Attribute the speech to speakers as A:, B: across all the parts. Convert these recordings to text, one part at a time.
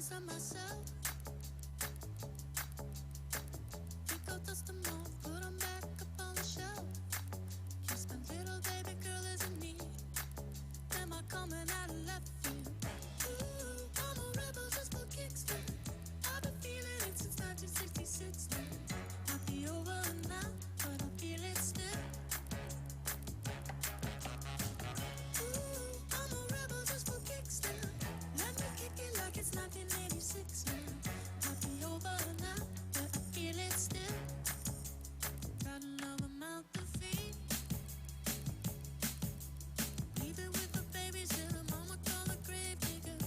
A: pieces of myself. Think I'll dust them off, put them back up on the shelf. Kiss my little baby girl isn't me. Am I coming out of left field? Ooh, I'm a rebel just for kicks now. I've been feeling it since 1966 now. Might be over now, but I feel it still. Ooh, I'm a rebel just for kicks now. Let me kick it like it's 1986 now. Might be over now, but I feel it still. Got another mouth to feed. Leaving with the babysitter, mama call a grave digger.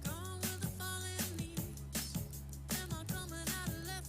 A: Gone with the fallen leaves. Am I coming out of left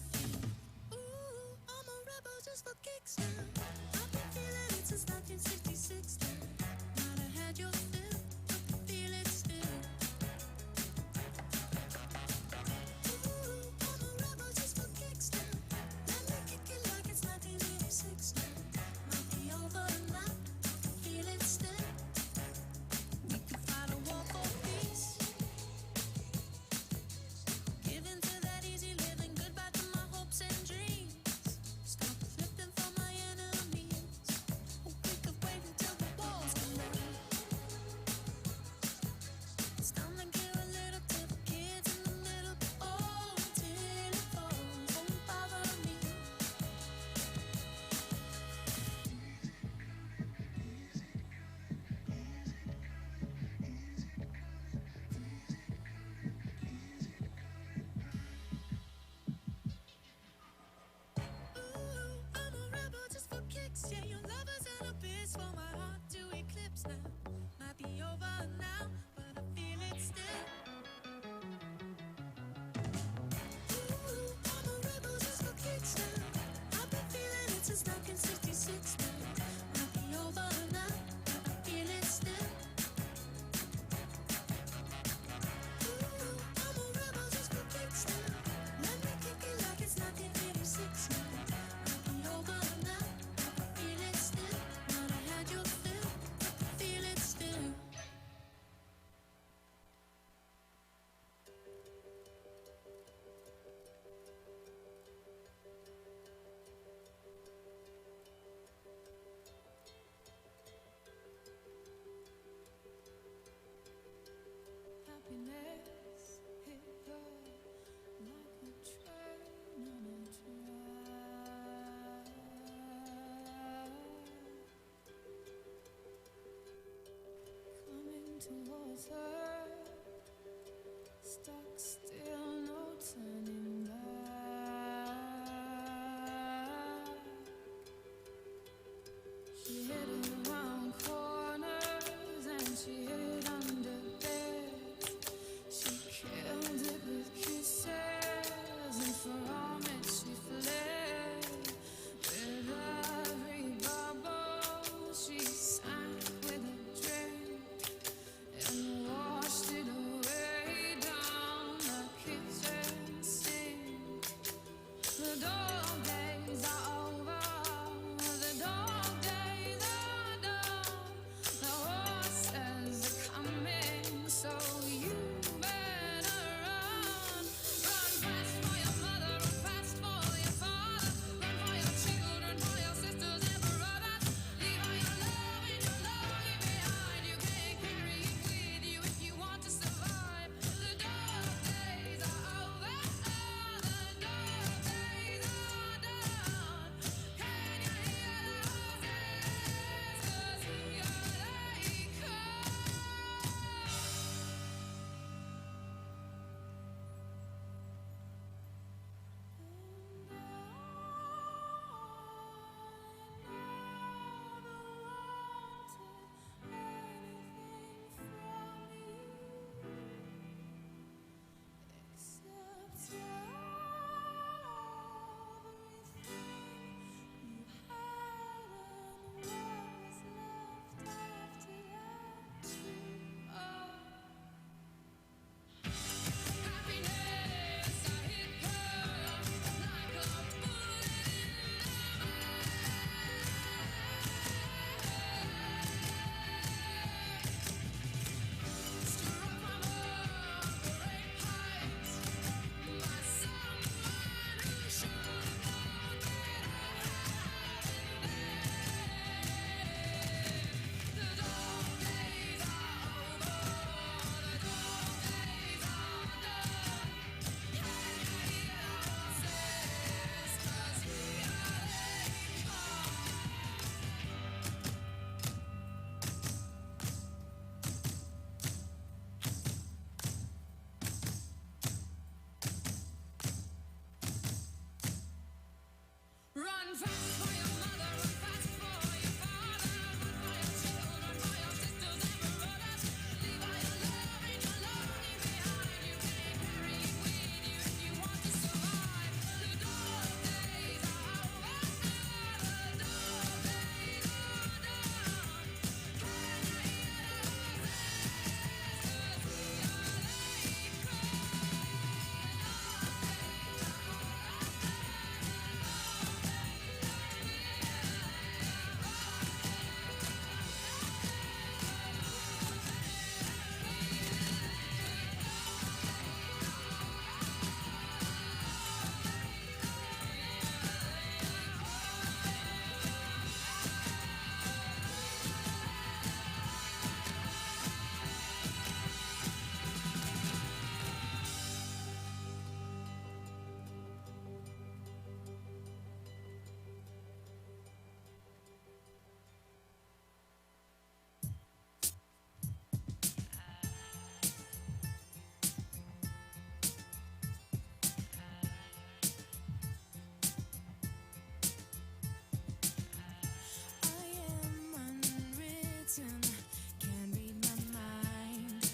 A: Can't read my mind,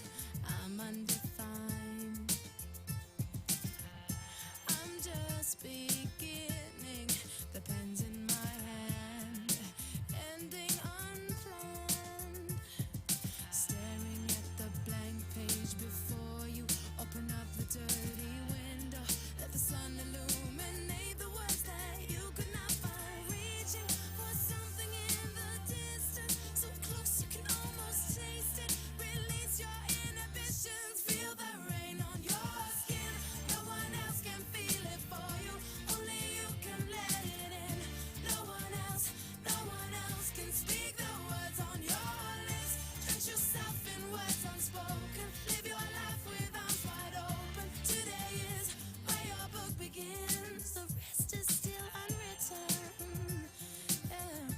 A: I'm undefined. I'm just beginning, the pen's in my hand, ending unplanned. Staring at the blank page before you, open up the dirty window, let the sun illuminate the words that you could not find. Reaching for something in the distance, so close you can almost taste it. Release your inhibitions, feel the rain on your skin. No one else can feel it for you, only you can let it in. No one else can speak the words on your lips. Drench yourself in words unspoken, live your life with arms wide open. Today is where your book begins, the rest is still unwritten. Yeah.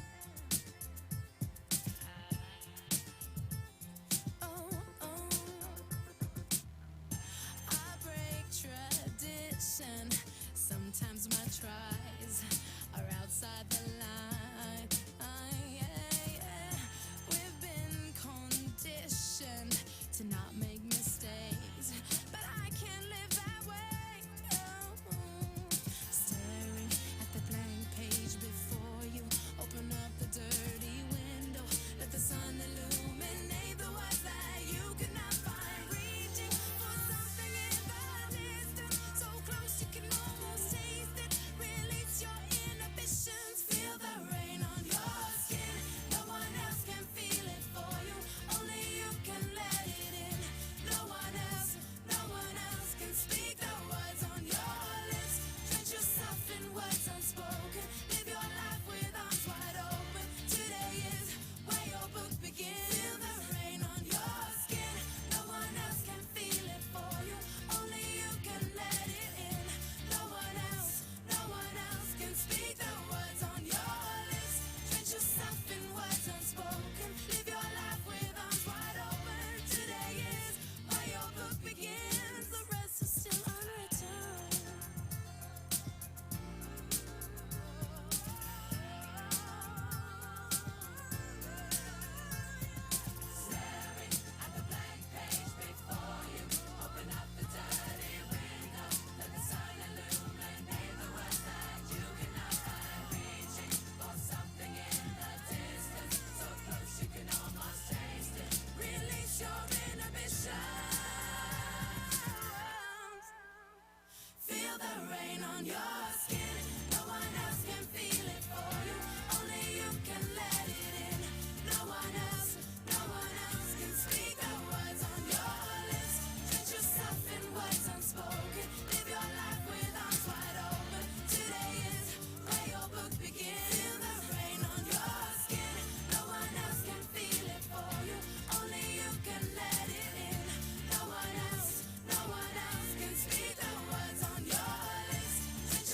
A: I break tradition. Sometimes my tries are outside the line. We've been conditioned to not make mistakes, but I can't live that way. No. Staring at the blank page before you, open up the dirty window, let the sun illuminate the words that you could not find. Reaching for something in the distance, so close you can almost taste it. Release your inhibitions, feel the rain on your skin. No one else can feel it for you, only you can let it in. No one else can speak the words on your lips. Drench yourself in words unspoken, live your life with arms wide open. Today is where your book begins. Feel the rain on your skin. No one else can feel it for you, only you can let it in. No one else can speak the words on your lips. Drench yourself in words unspoken, live your life with arms wide open. Today is where your book begins, the rest is still unwritten. Staring at the blank page before you, open up the dirty window, let the sun illuminate the words that you cannot find. Reaching for something in the distance, so close you can almost taste it. Release your inhibitions, feel the rain on your skin. No one else can feel it for you, only you can let it in. No one else can speak the words on your lips. Drench yourself in words unspoken, live your life with arms wide open. Today is where your book begins. Feel the rain on your skin. No one else can feel it for you, only you can let it in. No one else can speak the words on your lips. Drench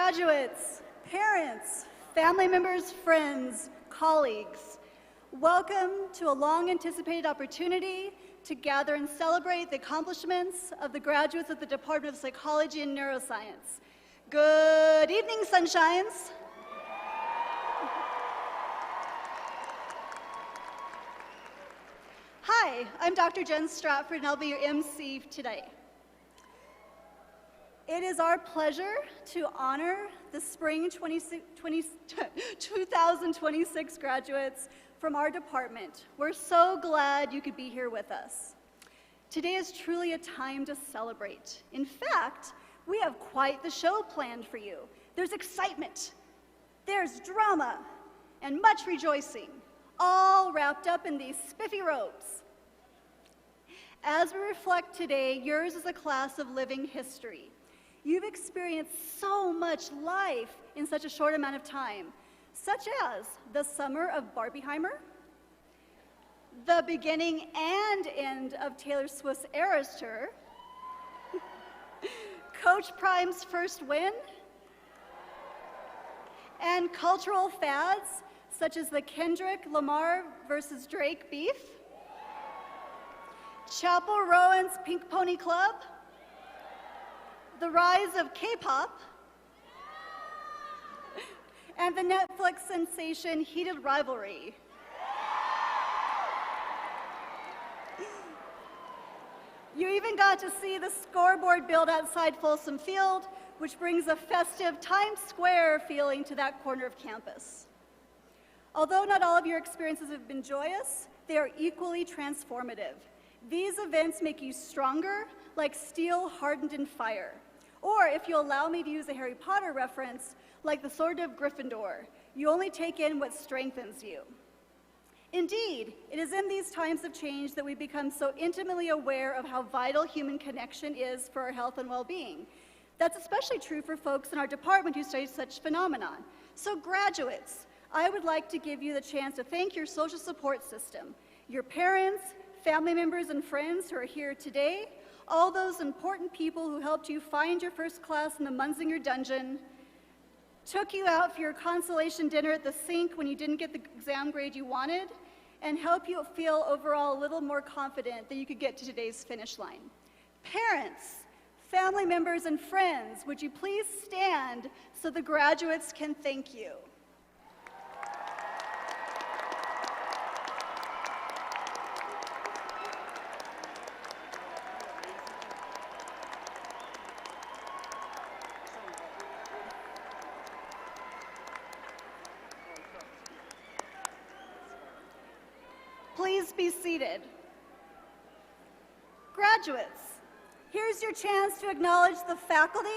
B: Graduates, parents, family members, friends, colleagues, welcome to a long-anticipated opportunity to gather and celebrate the accomplishments of the graduates of the Department of Psychology and Neuroscience. Good evening, sunshines. Hi, I'm Dr. Jen Stratford, and I'll be your MC today. It is our pleasure to honor the spring 2026 graduates from our department. We're so glad you could be here with us. Today is truly a time to celebrate. In fact, we have quite the show planned for you. There's excitement, there's drama, and much rejoicing, all wrapped up in these spiffy robes. As we reflect today, yours is a class of living history. You've experienced so much life in such a short amount of time, such as the summer of Barbieheimer, the beginning and end of Taylor Swift's Eras Tour, Coach Prime's first win, and cultural fads such as the Kendrick Lamar versus Drake beef, Chapel Rowan's Pink Pony Club, the rise of K-pop, and the Netflix sensation Heated Rivalry. You even got to see the scoreboard build outside Folsom Field, which brings a festive Times Square feeling to that corner of campus. Although not all of your experiences have been joyous, they are equally transformative. These events make you stronger, like steel hardened in fire. Or, if you'll allow me to use a Harry Potter reference, like the Sword of Gryffindor, you only take in what strengthens you. Indeed, it is in these times of change that we become so intimately aware of how vital human connection is for our health and well-being. That's especially true for folks in our department who study such phenomenon. So graduates, I would like to give you the chance to thank your social support system, your parents, family members, and friends who are here today, all those important people who helped you find your first class in the Munzinger dungeon, took you out for your consolation dinner at the sink when you didn't get the exam grade you wanted, and help you feel overall a little more confident that you could get to today's finish line. Parents, family members, and friends, would you please stand so the graduates can thank you? Please be seated. Graduates, here's your chance to acknowledge the faculty,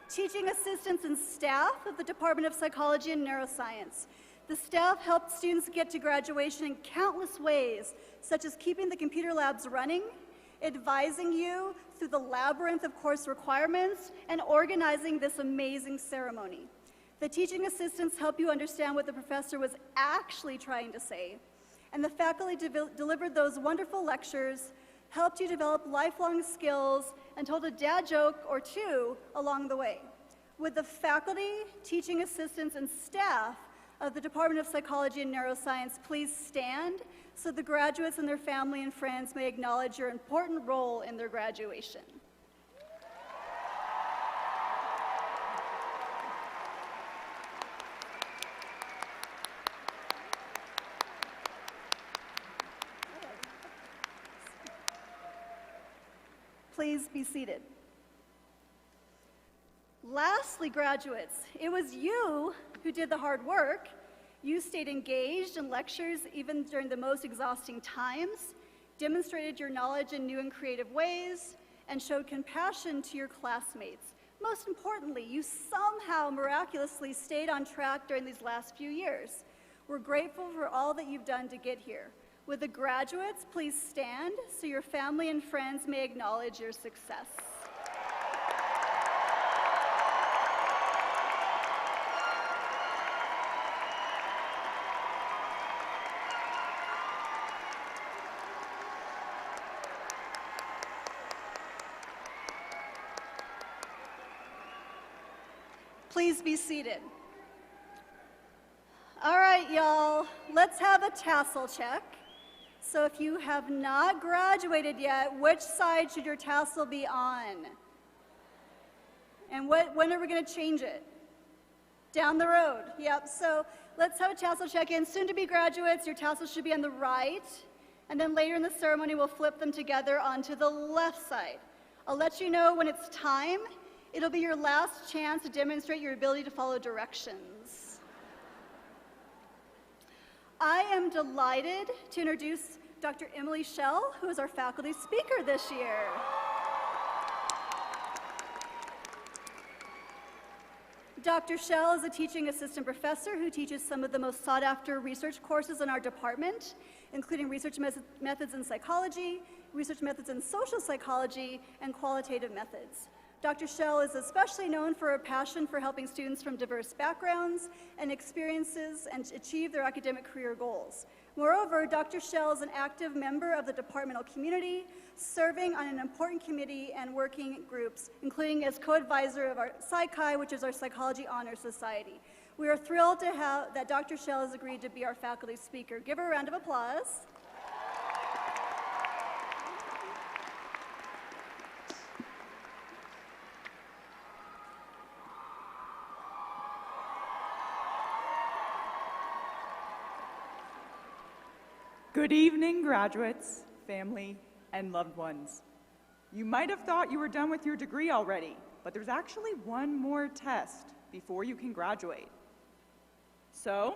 B: teaching assistants, and staff of the Department of Psychology and Neuroscience. The staff helped students get to graduation in countless ways, such as keeping the computer labs running, advising you through the labyrinth of course requirements, and organizing this amazing ceremony. The teaching assistants help you understand what the professor was actually trying to say, and the faculty delivered those wonderful lectures, helped you develop lifelong skills, and told a dad joke or two along the way. Would the faculty, teaching assistants, and staff of the Department of Psychology and Neuroscience please stand so the graduates and their family and friends may acknowledge your important role in their graduation. Please be seated. Lastly, graduates, it was you who did the hard work. You stayed engaged in lectures even during the most exhausting times, demonstrated your knowledge in new and creative ways, and showed compassion to your classmates. Most importantly, you somehow miraculously stayed on track during these last few years. We're grateful for all that you've done to get here. Would the graduates please stand so your family and friends may acknowledge your success? Please be seated. All right, y'all, let's have a tassel check. So if you have not graduated yet, which side should your tassel be on? And when are we going to change it? Down the road. Yep, so let's have a tassel check-in. Soon to be graduates, your tassel should be on the right. And then later in the ceremony, we'll flip them together onto the left side. I'll let you know when it's time. It'll be your last chance to demonstrate your ability to follow directions. I am delighted to introduce Dr. Emily Schell, who is our faculty speaker this year. Dr. Schell is a teaching assistant professor who teaches some of the most sought-after research courses in our department, including research methods in psychology, research methods in social psychology, and qualitative methods. Dr. Schell is especially known for her passion for helping students from diverse backgrounds and experiences and achieve their academic career goals. Moreover, Dr. Schell is an active member of the departmental community, serving on an important committee and working groups, including as co-advisor of our Psychi, which is our Psychology Honor Society. We are thrilled to have that Dr. Schell has agreed to be our faculty speaker. Give her a round of applause.
C: Good evening, graduates, family, and loved ones. You might have thought you were done with your degree already, but there's actually one more test before you can graduate. So,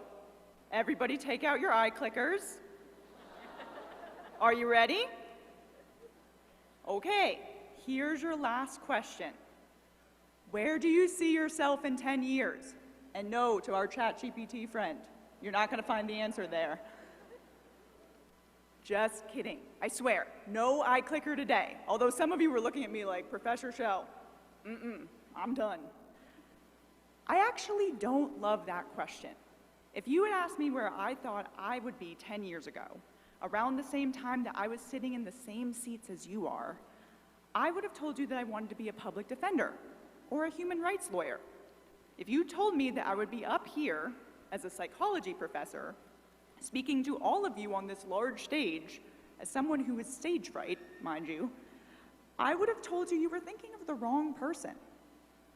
C: everybody take out your eye clickers. Are you ready? Okay, here's your last question. Where do you see yourself in 10 years? And no, to our ChatGPT friend, you're not gonna find the answer there. Just kidding, I swear, no eye clicker today. Although some of you were looking at me like, Professor Schell, I'm done. I actually don't love that question. If you had asked me where I thought I would be 10 years ago, around the same time that I was sitting in the same seats as you are, I would have told you that I wanted to be a public defender or a human rights lawyer. If you told me that I would be up here as a psychology professor, speaking to all of you on this large stage, as someone who is stage fright, mind you, I would have told you you were thinking of the wrong person.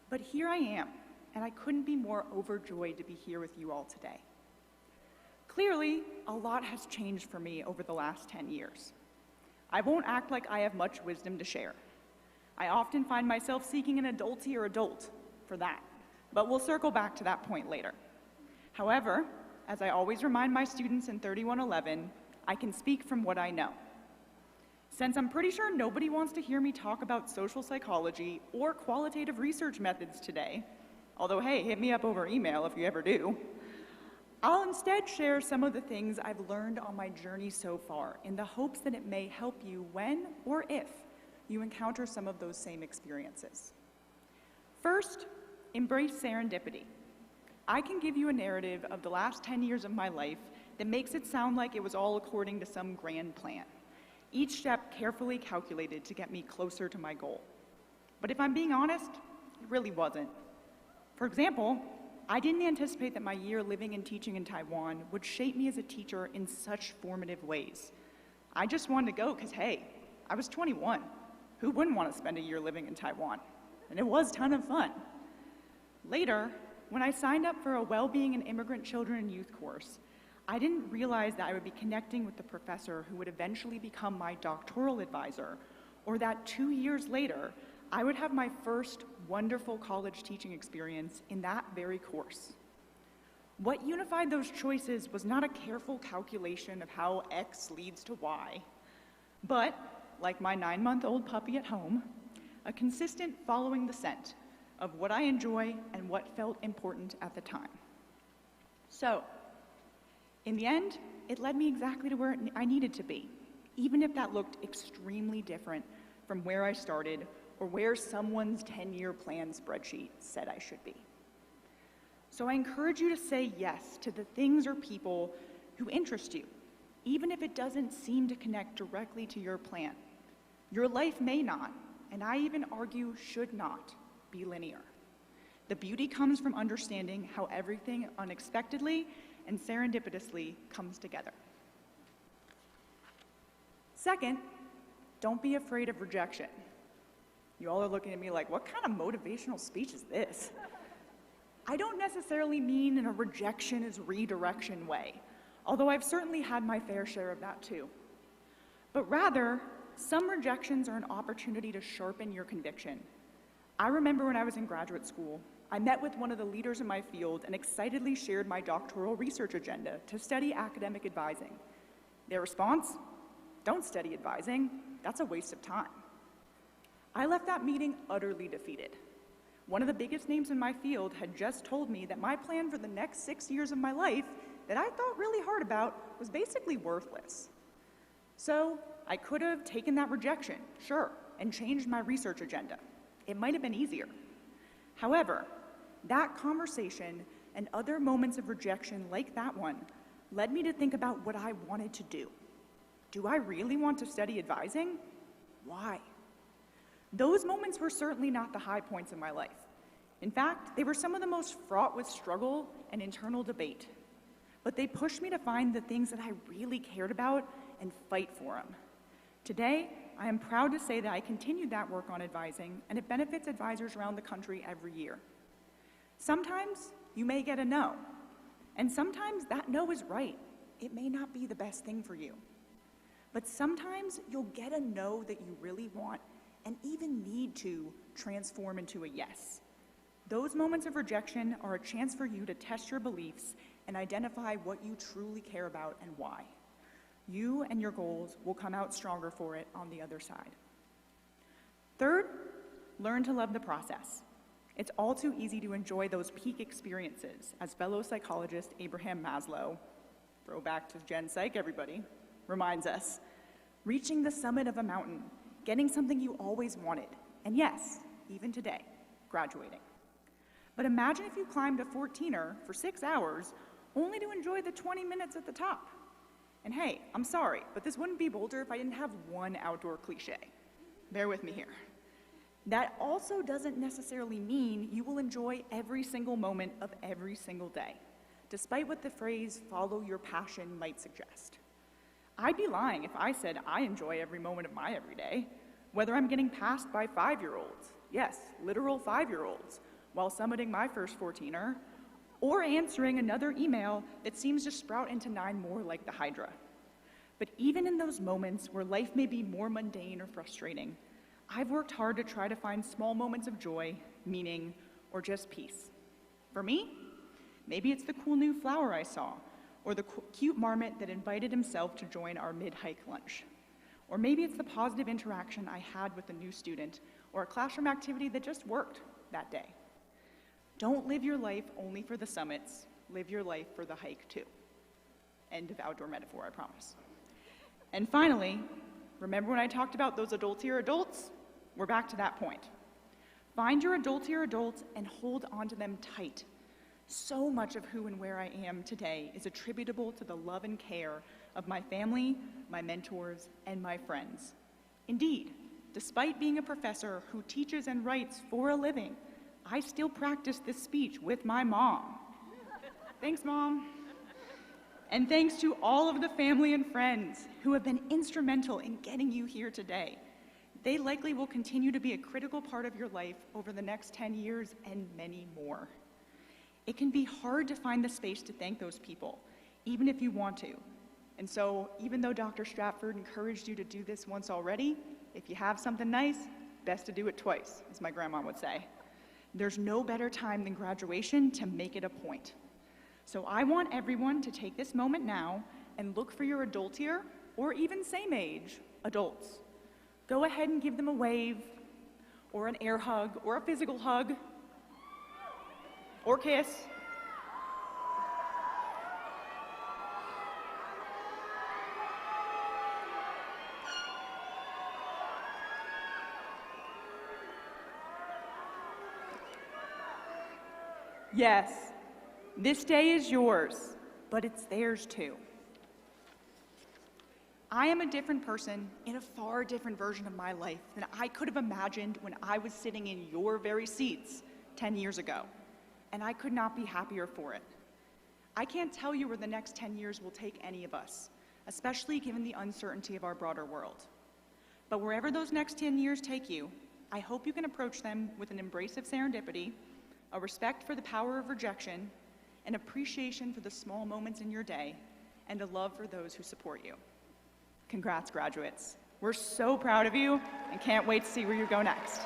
C: But here I am, and I couldn't be more overjoyed to be here with you all today. Clearly, a lot has changed for me over the last 10 years. I won't act like I have much wisdom to share. I often find myself seeking an adultier adult for that, but we'll circle back to that point later. However, as I always remind my students in 3111, I can speak from what I know. Since I'm pretty sure nobody wants to hear me talk about social psychology or qualitative research methods today, although hey, hit me up over email if you ever do, I'll instead share some of the things I've learned on my journey so far in the hopes that it may help you when or if you encounter some of those same experiences. First, embrace serendipity. I can give you a narrative of the last 10 years of my life that makes it sound like it was all according to some grand plan, each step carefully calculated to get me closer to my goal. But if I'm being honest, it really wasn't. For example, I didn't anticipate that my year living and teaching in Taiwan would shape me as a teacher in such formative ways. I just wanted to go because, hey, I was 21. Who wouldn't want to spend a year living in Taiwan? And it was a ton of fun. Later, when I signed up for a Well-Being and Immigrant Children and Youth course, I didn't realize that I would be connecting with the professor who would eventually become my doctoral advisor, or that 2 years later, I would have my first wonderful college teaching experience in that very course. What unified those choices was not a careful calculation of how X leads to Y, but, like my 9-month-old puppy at home, a consistent following the scent of what I enjoy and what felt important at the time. So, in the end, it led me exactly to where I needed to be, even if that looked extremely different from where I started or where someone's 10-year plan spreadsheet said I should be. So I encourage you to say yes to the things or people who interest you, even if it doesn't seem to connect directly to your plan. Your life may not, and I even argue should not, be linear. The beauty comes from understanding how everything unexpectedly and serendipitously comes together. Second, don't be afraid of rejection. You all are looking at me like, what kind of motivational speech is this? I don't necessarily mean in a rejection is redirection way, although I've certainly had my fair share of that too. But rather, some rejections are an opportunity to sharpen your conviction. I remember when I was in graduate school, I met with one of the leaders in my field and excitedly shared my doctoral research agenda to study academic advising. Their response? Don't study advising, that's a waste of time. I left that meeting utterly defeated. One of the biggest names in my field had just told me that my plan for the next 6 years of my life that I thought really hard about was basically worthless. So I could have taken that rejection, sure, and changed my research agenda. It might have been easier. However, that conversation and other moments of rejection like that one led me to think about what I wanted to do. Do I really want to study advising? Why? Those moments were certainly not the high points in my life. In fact, they were some of the most fraught with struggle and internal debate. But they pushed me to find the things that I really cared about and fight for them. Today, I am proud to say that I continued that work on advising, and it benefits advisors around the country every year. Sometimes you may get a no, and sometimes that no is right. It may not be the best thing for you. But sometimes you'll get a no that you really want and even need to transform into a yes. Those moments of rejection are a chance for you to test your beliefs and identify what you truly care about and why. You and your goals will come out stronger for it on the other side. Third, learn to love the process. It's all too easy to enjoy those peak experiences, as fellow psychologist Abraham Maslow, throwback to Gen Psych everybody, reminds us. Reaching the summit of a mountain, getting something you always wanted, and yes, even today, graduating. But imagine if you climbed a 14er for 6 hours only to enjoy the 20 minutes at the top. And hey, I'm sorry, but this wouldn't be Boulder if I didn't have one outdoor cliche. Bear with me here. That also doesn't necessarily mean you will enjoy every single moment of every single day, despite what the phrase "follow your passion" might suggest. I'd be lying if I said I enjoy every moment of my everyday, whether I'm getting passed by 5-year-olds, yes, literal 5-year-olds, while summiting my first 14er, or answering another email that seems to sprout into 9 more like the Hydra. But even in those moments where life may be more mundane or frustrating, I've worked hard to try to find small moments of joy, meaning, or just peace. For me, maybe it's the cool new flower I saw, or the cute marmot that invited himself to join our mid-hike lunch. Or maybe it's the positive interaction I had with a new student, or a classroom activity that just worked that day. Don't live your life only for the summits, live your life for the hike too. End of outdoor metaphor, I promise. And finally, remember when I talked about those adultier adults? We're back to that point. Find your adultier adults and hold onto them tight. So much of who and where I am today is attributable to the love and care of my family, my mentors, and my friends. Indeed, despite being a professor who teaches and writes for a living, I still practice this speech with my mom. Thanks, Mom. And thanks to all of the family and friends who have been instrumental in getting you here today. They likely will continue to be a critical part of your life over the next 10 years and many more. It can be hard to find the space to thank those people, even if you want to. And so, even though Dr. Stratford encouraged you to do this once already, if you have something nice, best to do it twice, as my grandma would say. There's no better time than graduation to make it a point. So I want everyone to take this moment now and look for your adultier, or even same age, adults. Go ahead and give them a wave, or an air hug, or a physical hug, or kiss. Yes, this day is yours, but it's theirs too. I am a different person in a far different version of my life than I could have imagined when I was sitting in your very seats 10 years ago. and I could not be happier for it. I can't tell you where the next 10 years will take any of us, especially given the uncertainty of our broader world. But wherever those next 10 years take you, I hope you can approach them with an embrace of serendipity, a respect for the power of rejection, an appreciation for the small moments in your day, and a love for those who support you. Congrats, graduates. We're so proud of you and can't wait to see where you go next.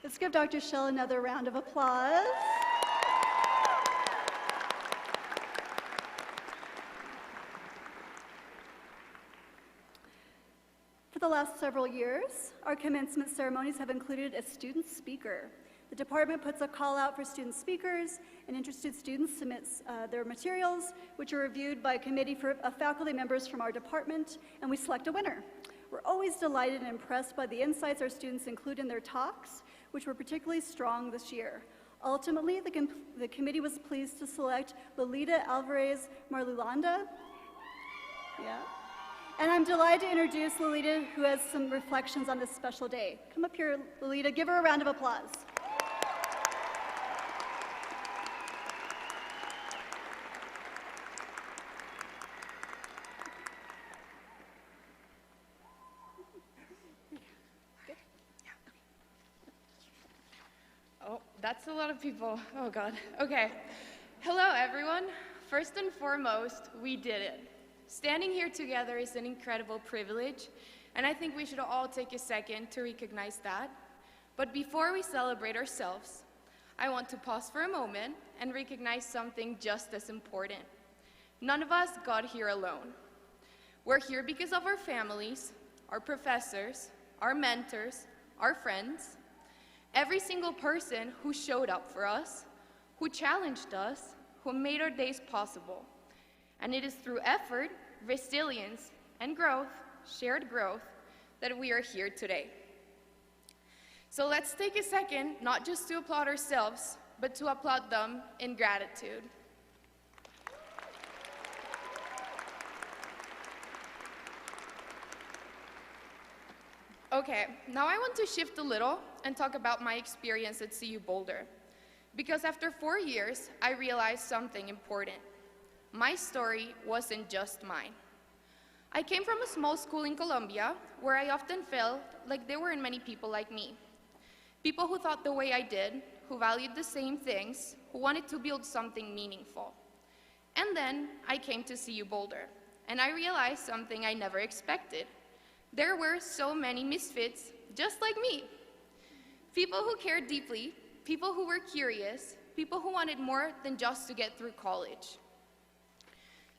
B: Let's give Dr. Schell another round of applause. For the last several years, our commencement ceremonies have included a student speaker. The department puts a call out for student speakers, and interested students submit their materials, which are reviewed by a committee of faculty members from our department, and we select a winner. We're always delighted and impressed by the insights our students include in their talks, which were particularly strong this year. Ultimately, the committee was pleased to select Lolita Alvarez Marlulanda. Yeah. And I'm delighted to introduce Lolita, who has some reflections on this special day. Come up here, Lolita. Give her a round of applause.
D: Oh, that's a lot of people. Oh, God. Okay. Hello, everyone. First and foremost, we did it. Standing here together is an incredible privilege, and I think we should all take a second to recognize that. But before we celebrate ourselves, I want to pause for a moment and recognize something just as important. None of us got here alone. We're here because of our families, our professors, our mentors, our friends, every single person who showed up for us, who challenged us, who made our days possible. And it is through effort, resilience, and growth, shared growth, that we are here today. So let's take a second, not just to applaud ourselves, but to applaud them in gratitude. Okay, now I want to shift a little and talk about my experience at CU Boulder. Because after 4 years, I realized something important. My story wasn't just mine. I came from a small school in Colombia where I often felt like there weren't many people like me. People who thought the way I did, who valued the same things, who wanted to build something meaningful. And then I came to CU Boulder, and I realized something I never expected. There were so many misfits just like me. People who cared deeply, people who were curious, people who wanted more than just to get through college.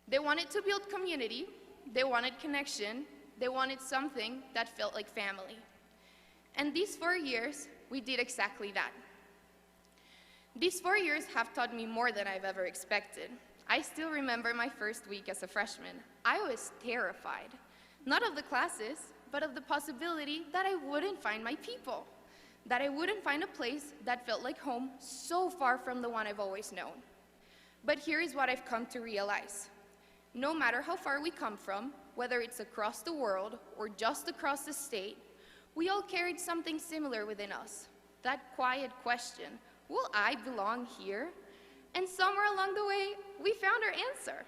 D: They wanted to build community, they wanted connection, they wanted something that felt like family. And these 4 years, we did exactly that. These 4 years have taught me more than I've ever expected. I still remember my first week as a freshman. I was terrified, not of the classes, but of the possibility that I wouldn't find my people, that I wouldn't find a place that felt like home so far from the one I've always known. But here is what I've come to realize. No matter how far we come from, whether it's across the world or just across the state, we all carried something similar within us. That quiet question, will I belong here? And somewhere along the way, we found our answer.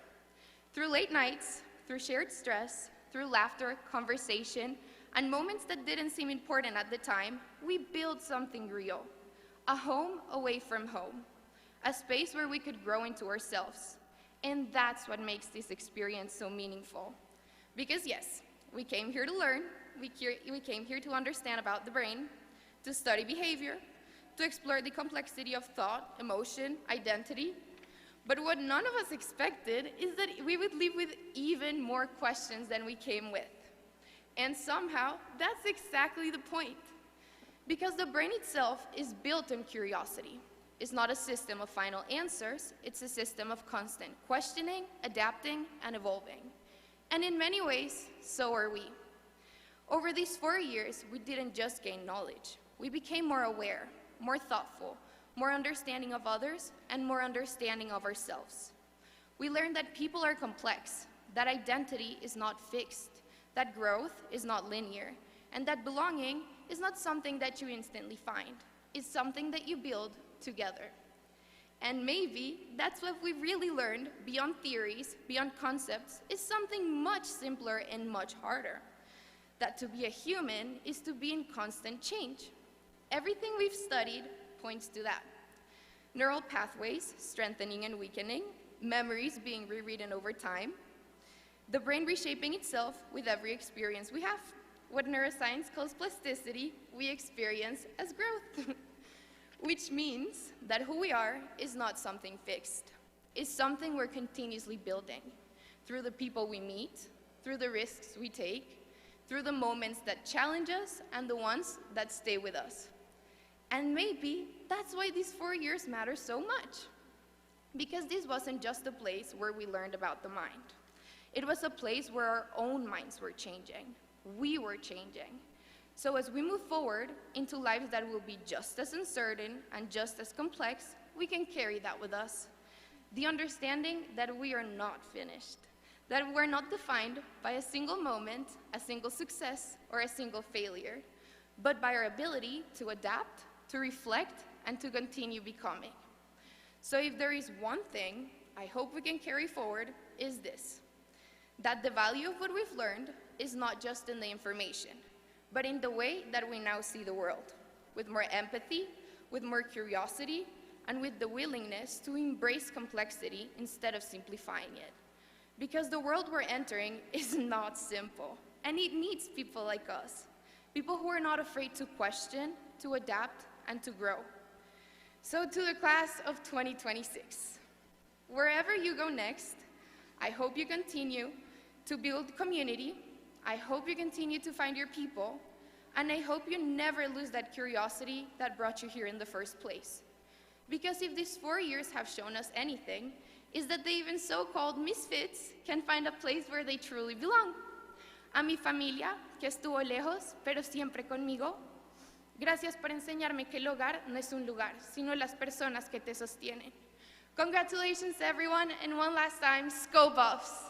D: Through late nights, through shared stress, through laughter, conversation, and moments that didn't seem important at the time, we built something real. A home away from home. A space where we could grow into ourselves. And that's what makes this experience so meaningful. Because yes, we came here to learn, we came here to understand about the brain, to study behavior, to explore the complexity of thought, emotion, identity. But what none of us expected is that we would leave with even more questions than we came with. And somehow, that's exactly the point. Because the brain itself is built on curiosity. It's not a system of final answers, it's a system of constant questioning, adapting, and evolving. And in many ways, so are we. Over these 4 years, we didn't just gain knowledge. We became more aware, more thoughtful, more understanding of others, and more understanding of ourselves. We learned that people are complex, that identity is not fixed, that growth is not linear, and that belonging is not something that you instantly find. It's something that you build together. And maybe that's what we've really learned beyond theories, beyond concepts, is something much simpler and much harder. That to be a human is to be in constant change. Everything we've studied points to that. Neural pathways strengthening and weakening, memories being rewritten over time, the brain reshaping itself with every experience we have. What neuroscience calls plasticity, we experience as growth. Which means that who we are is not something fixed. It's something we're continuously building through the people we meet, through the risks we take, through the moments that challenge us and the ones that stay with us. And maybe that's why these 4 years matter so much. Because this wasn't just a place where we learned about the mind. It was a place where our own minds were changing. We were changing. So as we move forward into lives that will be just as uncertain and just as complex, we can carry that with us. The understanding that we are not finished, that we're not defined by a single moment, a single success, or a single failure, but by our ability to adapt, to reflect, and to continue becoming. So if there is one thing I hope we can carry forward is this, that the value of what we've learned is not just in the information, but in the way that we now see the world, with more empathy, with more curiosity, and with the willingness to embrace complexity instead of simplifying it. Because the world we're entering is not simple, and it needs people like us, people who are not afraid to question, to adapt, and to grow. So to the class of 2026, wherever you go next, I hope you continue to build community. I hope you continue to find your people, and I hope you never lose that curiosity that brought you here in the first place. Because if these 4 years have shown us anything, is that the even so-called misfits can find a place where they truly belong. A mi familia, que estuvo lejos, pero siempre conmigo, gracias por enseñarme que el hogar no es un lugar, sino las personas que te sostienen. Congratulations everyone, and one last time, Go Buffs!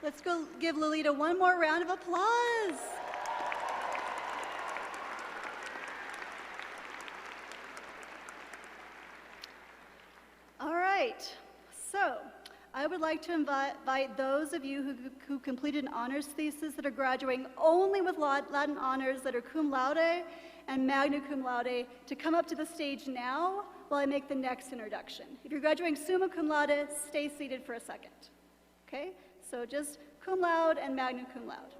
B: Let's go give Lolita one more round of applause. All right, so I would like to invite those of you who completed an honors thesis that are graduating only with Latin honors that are cum laude and magna cum laude to come up to the stage now while I make the next introduction. If you're graduating summa cum laude, stay seated for a second, okay? So just cum laude and magna cum laude.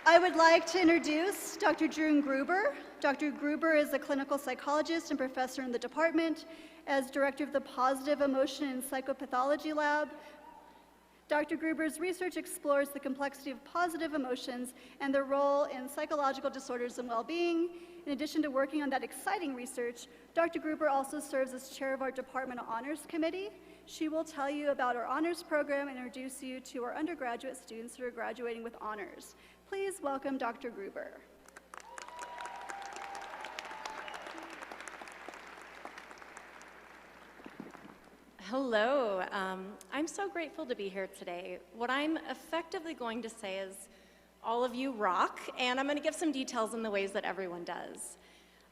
B: I would like to introduce Dr. Drew Gruber. Dr. Gruber is a clinical psychologist and professor in the department. As director of the Positive Emotion and Psychopathology Lab, Dr. Gruber's research explores the complexity of positive emotions and their role in psychological disorders and well-being. In addition to working on that exciting research, Dr. Gruber also serves as chair of our Department Honors Committee. She will tell you about our honors program and introduce you to our undergraduate students who are graduating with honors. Please welcome Dr. Gruber.
E: Hello, I'm so grateful to be here today. What I'm effectively going to say is, all of you rock, and I'm going to give some details in the ways that everyone does.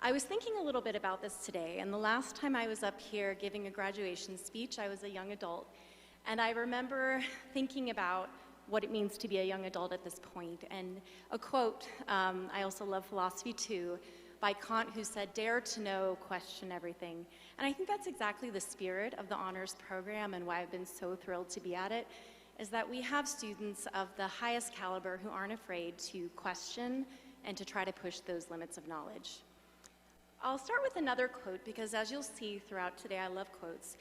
E: I was thinking a little bit about this today, and the last time I was up here giving a graduation speech, I was a young adult, and I remember thinking about what it means to be a young adult at this point, and a quote, I also love philosophy too, by Kant, who said, "Dare to know, question everything." And I think that's exactly the spirit of the honors program and why I've been so thrilled to be at it, is that we have students of the highest caliber who aren't afraid to question and to try to push those limits of knowledge. I'll start with another quote because, as you'll see throughout today, I love quotes,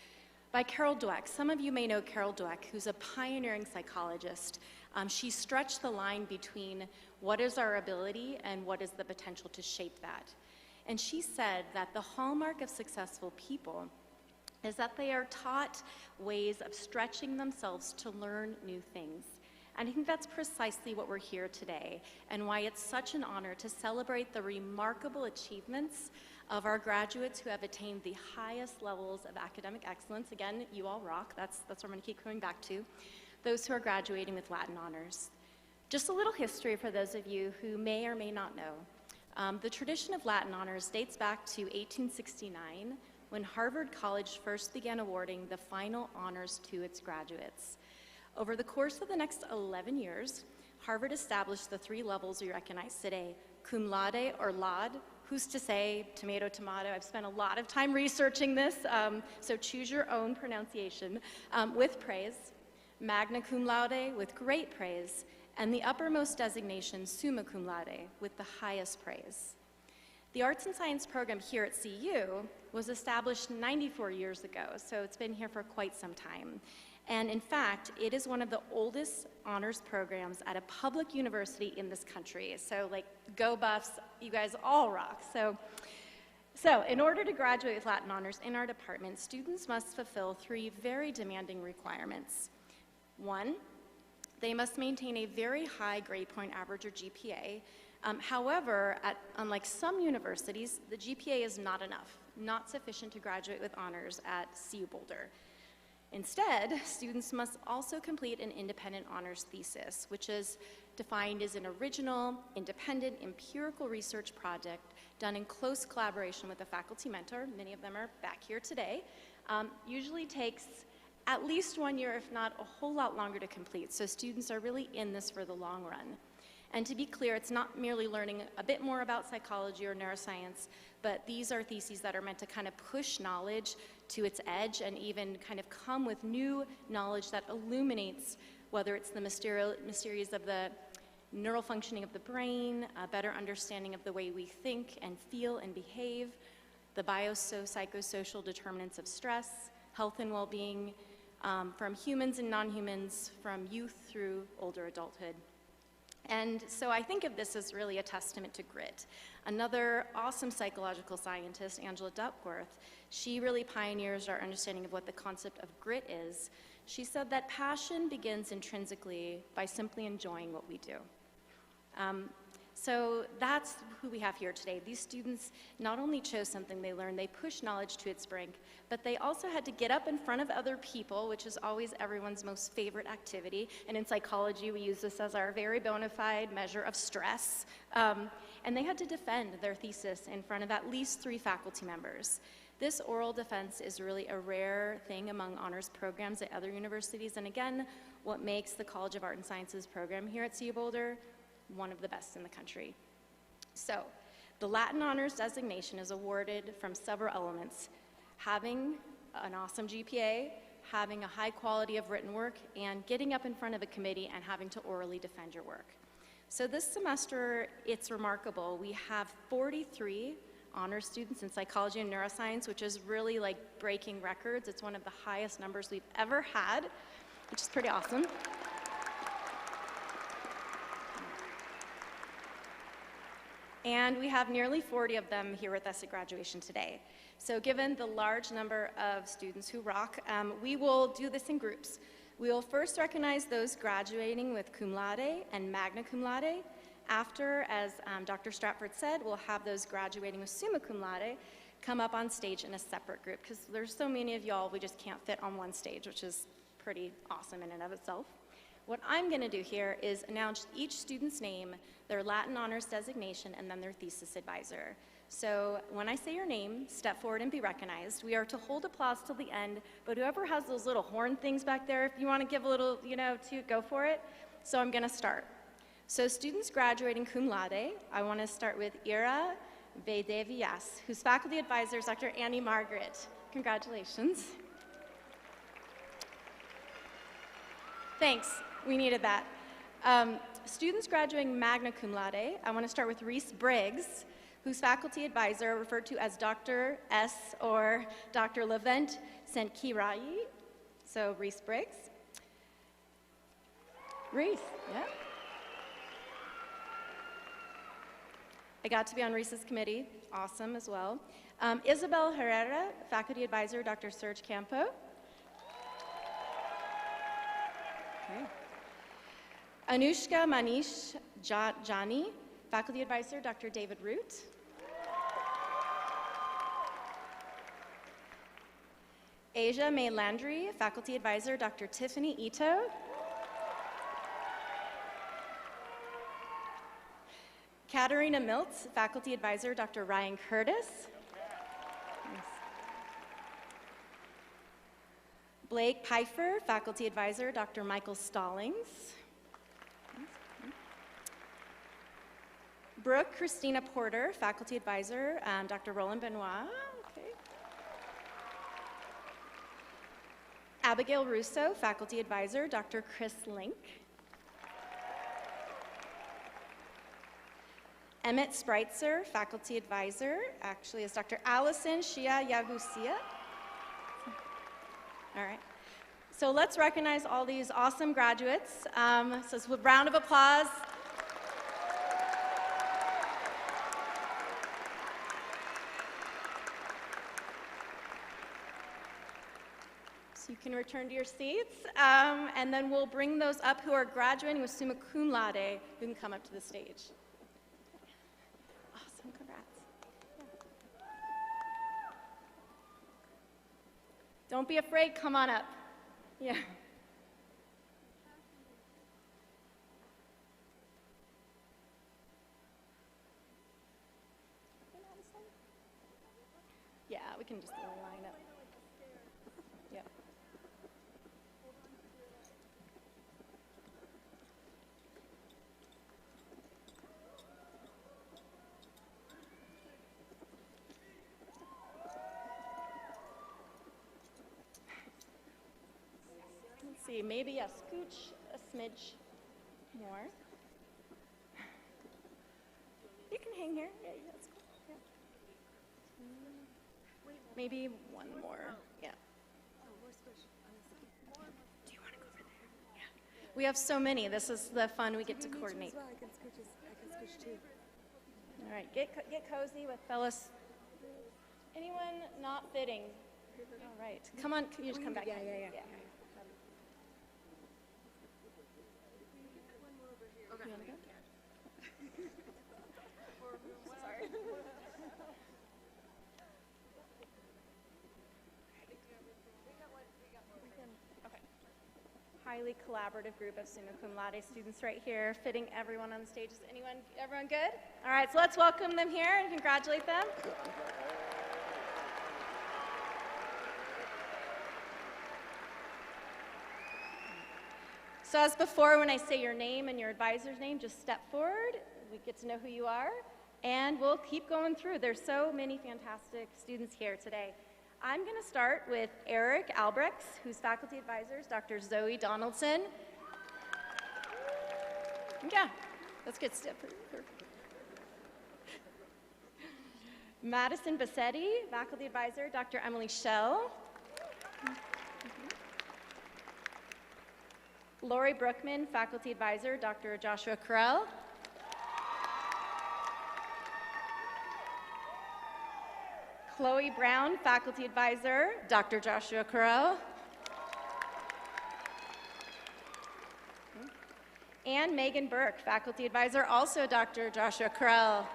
E: by Carol Dweck. Some of you may know Carol Dweck, who's a pioneering psychologist. She stretched the line between what is our ability and what is the potential to shape that. And she said that the hallmark of successful people is that they are taught ways of stretching themselves to learn new things. And I think that's precisely what we're here today, and why it's such an honor to celebrate the remarkable achievements of our graduates who have attained the highest levels of academic excellence. Again, you all rock. That's what I'm going to keep coming back to. Those who are graduating with Latin honors. Just a little history for those of you who may or may not know. The tradition of Latin honors dates back to 1869, when Harvard College first began awarding the final honors to its graduates. Over the course of the next 11 years, Harvard established the 3 levels we recognize today: cum laude or laude. Who's to say? Tomato, tomato. I've spent a lot of time researching this, so choose your own pronunciation. With praise, magna cum laude with great praise, and the uppermost designation, summa cum laude, with the highest praise. The Arts and Science program here at CU was established 94 years ago, so it's been here for quite some time. And in fact, it is one of the oldest honors programs at a public university in this country. So like, go Buffs, you guys all rock. So in order to graduate with Latin honors in our department, students must fulfill 3 very demanding requirements. 1, they must maintain a very high grade point average or GPA. However, unlike some universities, the GPA is not enough, not sufficient to graduate with honors at CU Boulder. Instead, students must also complete an independent honors thesis, which is defined as an original, independent, empirical research project done in close collaboration with a faculty mentor. Many of them are back here today. Usually takes at least 1 year, if not a whole lot longer to complete. So students are really in this for the long run. And to be clear, it's not merely learning a bit more about psychology or neuroscience, but these are theses that are meant to kind of push knowledge to its edge and even kind of come with new knowledge that illuminates whether it's the mysteries of the neural functioning of the brain, a better understanding of the way we think and feel and behave, the psychosocial determinants of stress, health and well-being, from humans and non-humans, from youth through older adulthood. And so I think of this as really a testament to grit. Another awesome psychological scientist, Angela Duckworth, she really pioneers our understanding of what the concept of grit is. She said that passion begins intrinsically by simply enjoying what we do. So that's who we have here today. These students not only chose something they learned, they pushed knowledge to its brink, but they also had to get up in front of other people, which is always everyone's most favorite activity. And in psychology, we use this as our very bona fide measure of stress. And they had to defend their thesis in front of at least 3 faculty members. This oral defense is really a rare thing among honors programs at other universities, and again, what makes the College of Art and Sciences program here at CU Boulder one of the best in the country. So, the Latin honors designation is awarded from several elements: having an awesome GPA, having a high quality of written work, and getting up in front of a committee and having to orally defend your work. So this semester, it's remarkable. We have 43 honors students in psychology and neuroscience, which is really like breaking records. It's one of the highest numbers we've ever had, which is pretty awesome. And we have nearly 40 of them here with us at graduation today. So given the large number of students who rock, we will do this in groups. We will first recognize those graduating with cum laude and magna cum laude. After, as Dr. Stratford said, we'll have those graduating with summa cum laude come up on stage in a separate group, because there's so many of y'all we just can't fit on one stage, which is pretty awesome in and of itself. What I'm going to do here is announce each student's name, their Latin honors designation, and then their thesis advisor. So when I say your name, step forward and be recognized. We are to hold applause till the end, but whoever has those little horn things back there, if you want to give a little, toot, go for it. So I'm going to start. So students graduating cum laude, I want to start with Ira Vedevias, whose faculty advisor is Dr. Annie Margaret. Congratulations. Thanks. We needed that. Students graduating magna cum laude, I want to start with Reese Briggs, whose faculty advisor referred to as Dr. S. or Dr. Levent Senkirai. So Reese Briggs. Reese, yeah. I got to be on Reese's committee, awesome as well. Isabel Herrera, faculty advisor, Dr. Serge Campo. Okay. Anushka Manish Jani, faculty advisor, Dr. David Root. Asia May Landry, faculty advisor, Dr. Tiffany Ito. Katerina Miltz, faculty advisor, Dr. Ryan Curtis. Blake Pfeiffer, faculty advisor, Dr. Michael Stallings. Brooke Christina Porter, faculty advisor, Dr. Roland Benoit. Okay. Abigail Russo, faculty advisor, Dr. Chris Link. Emmett Spreitzer, faculty advisor, actually is Dr. Allison Shia Yahusia. All right. So let's recognize all these awesome graduates. So it's a round of applause. So you can return to your seats, and then we'll bring those up who are graduating with summa cum laude, who can come up to the stage. Awesome, congrats. Don't be afraid, come on up. Yeah. Yeah, we can just line up. Yep. Let's see, maybe a scooch, a smidge more. You can hang here. Yeah, that's cool. Yeah. Maybe one more. Yeah. Do you want to go over there? Yeah. We have so many. This is the fun we get to coordinate.
F: I can scooch too.
E: All right, get cozy with fellas. Anyone not fitting? All right, come on, can you just come back?
F: Yeah.
E: You wanna go? Sorry. Okay. Highly collaborative group of summa cum laude students right here, fitting everyone on the stage. Is everyone good? All right, so let's welcome them here and congratulate them. So as before, when I say your name and your advisor's name, just step forward. We get to know who you are, and we'll keep going through. There's so many fantastic students here today. I'm going to start with Eric Albrechts, who's faculty advisors, Dr. Zoe Donaldson. Yeah, that's good step. Madison Bassetti, faculty advisor, Dr. Emily Schell. Lori Brookman, faculty advisor, Dr. Joshua Carell. Chloe Brown, faculty advisor, Dr. Joshua Carell. And Megan Burke, faculty advisor, also Dr. Joshua Carell.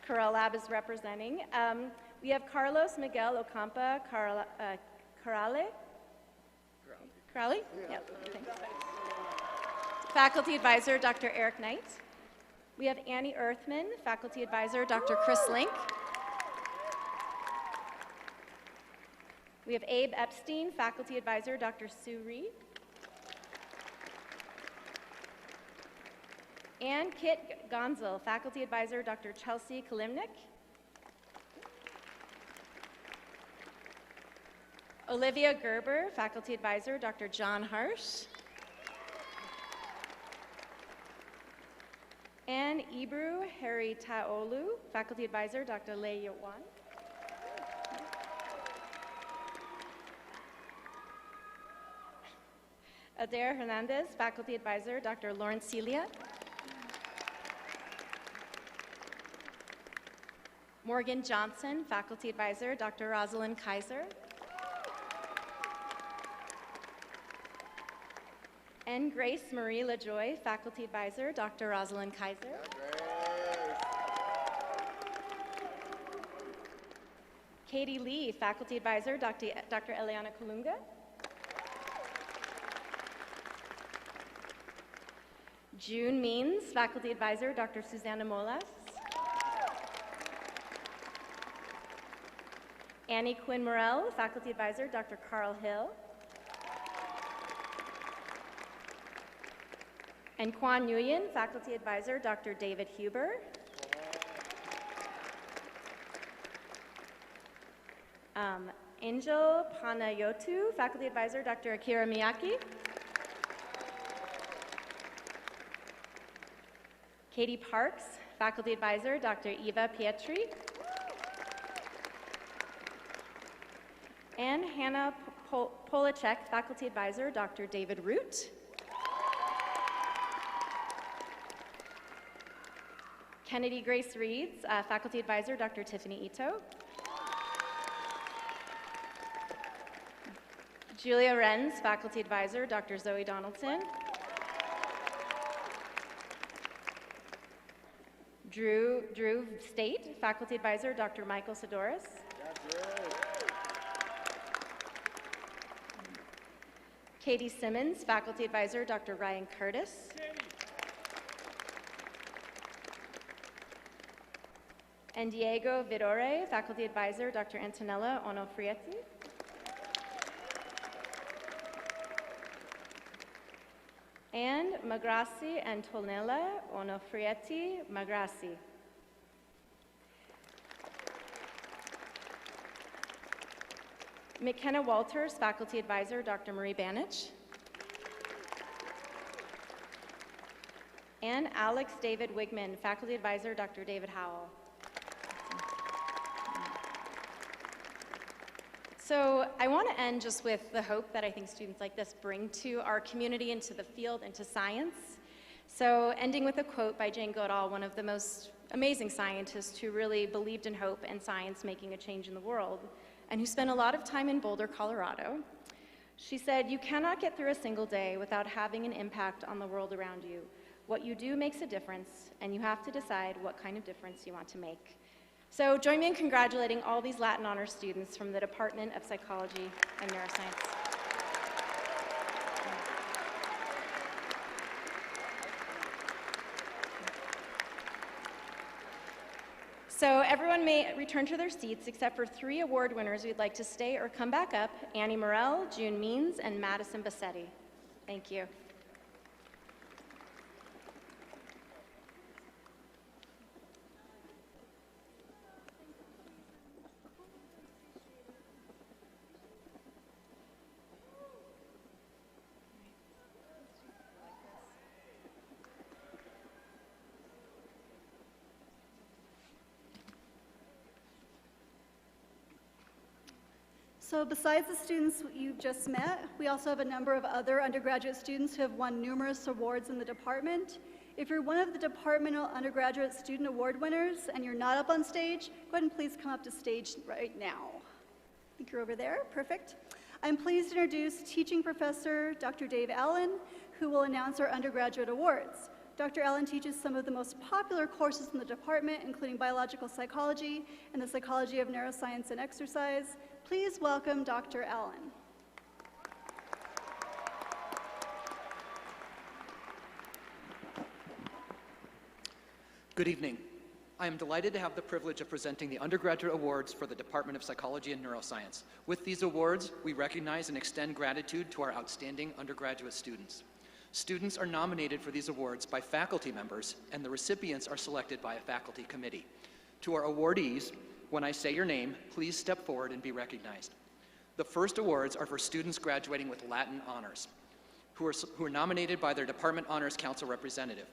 E: Carell Lab is representing. We have Carlos Miguel Ocampa Carale. Crowley? Yeah. Thanks. Faculty advisor, Dr. Eric Knight. We have Annie Earthman, faculty advisor, Dr. Chris Link. We have Abe Epstein, faculty advisor, Dr. Sue Reed. And Kit Gonzel, faculty advisor, Dr. Chelsea Kalimnik. Olivia Gerber, faculty advisor, Dr. John Harsh. And Ibru Haritaolu, faculty advisor, Dr. Lei Yawan. Adair Hernandez, faculty advisor, Dr. Lawrence Celia. Morgan Johnson, Faculty Advisor, Dr. Rosalind Kaiser. And Grace Marie LaJoy, Faculty Advisor, Dr. Rosalind Kaiser. Katie Lee, Faculty Advisor, Dr. Eliana Kolunga. June Means, Faculty Advisor, Dr. Susanna Molas. Annie Quinn Morell, Faculty Advisor, Dr. Carl Hill. And Kwan Nguyen, Faculty Advisor, Dr. David Huber. Angel Panayotu, Faculty Advisor, Dr. Akira Miyaki. Katie Parks, Faculty Advisor, Dr. Eva Pietri. And Hannah Polacek, Faculty Advisor, Dr. David Root. Kennedy Grace Reeds, Faculty Advisor, Dr. Tiffany Ito. Julia Renz, Faculty Advisor, Dr. Zoe Donaldson. Drew State, Faculty Advisor, Dr. Michael Sidoris. Katie Simmons, Faculty Advisor, Dr. Ryan Curtis. And Diego Vidore, Faculty Advisor, Dr. Antonella Onofrietti. And Magrassi Antonella Onofrietti Magrassi. McKenna Walters, Faculty Advisor, Dr. Marie Banich. And Alex David Wigman, Faculty Advisor, Dr. David Howell. So I want to end just with the hope that I think students like this bring to our community and to the field and to science. So ending with a quote by Jane Goodall, one of the most amazing scientists who really believed in hope and science making a change in the world, and who spent a lot of time in Boulder, Colorado. She said, "You cannot get through a single day without having an impact on the world around you. What you do makes a difference, and you have to decide what kind of difference you want to make." So join me in congratulating all these Latin honors students from the Department of Psychology and Neuroscience. So everyone may return to their seats except for 3 award winners who'd like to stay or come back up: Annie Morell, June Means, and Madison Bassetti. Thank you.
B: So besides the students you've just met, we also have a number of other undergraduate students who have won numerous awards in the department. If you're one of the departmental undergraduate student award winners and you're not up on stage, go ahead and please come up to stage right now. I think you're over there, perfect. I'm pleased to introduce teaching professor Dr. Dave Allen, who will announce our undergraduate awards. Dr. Allen teaches some of the most popular courses in the department, including biological psychology and the psychology of neuroscience and exercise. Please welcome Dr. Allen.
G: Good evening. I am delighted to have the privilege of presenting the undergraduate awards for the Department of Psychology and Neuroscience. With these awards, we recognize and extend gratitude to our outstanding undergraduate students. Students are nominated for these awards by faculty members, and the recipients are selected by a faculty committee. To our awardees, when I say your name, please step forward and be recognized. The first awards are for students graduating with Latin honors, who are nominated by their Department Honors Council representative.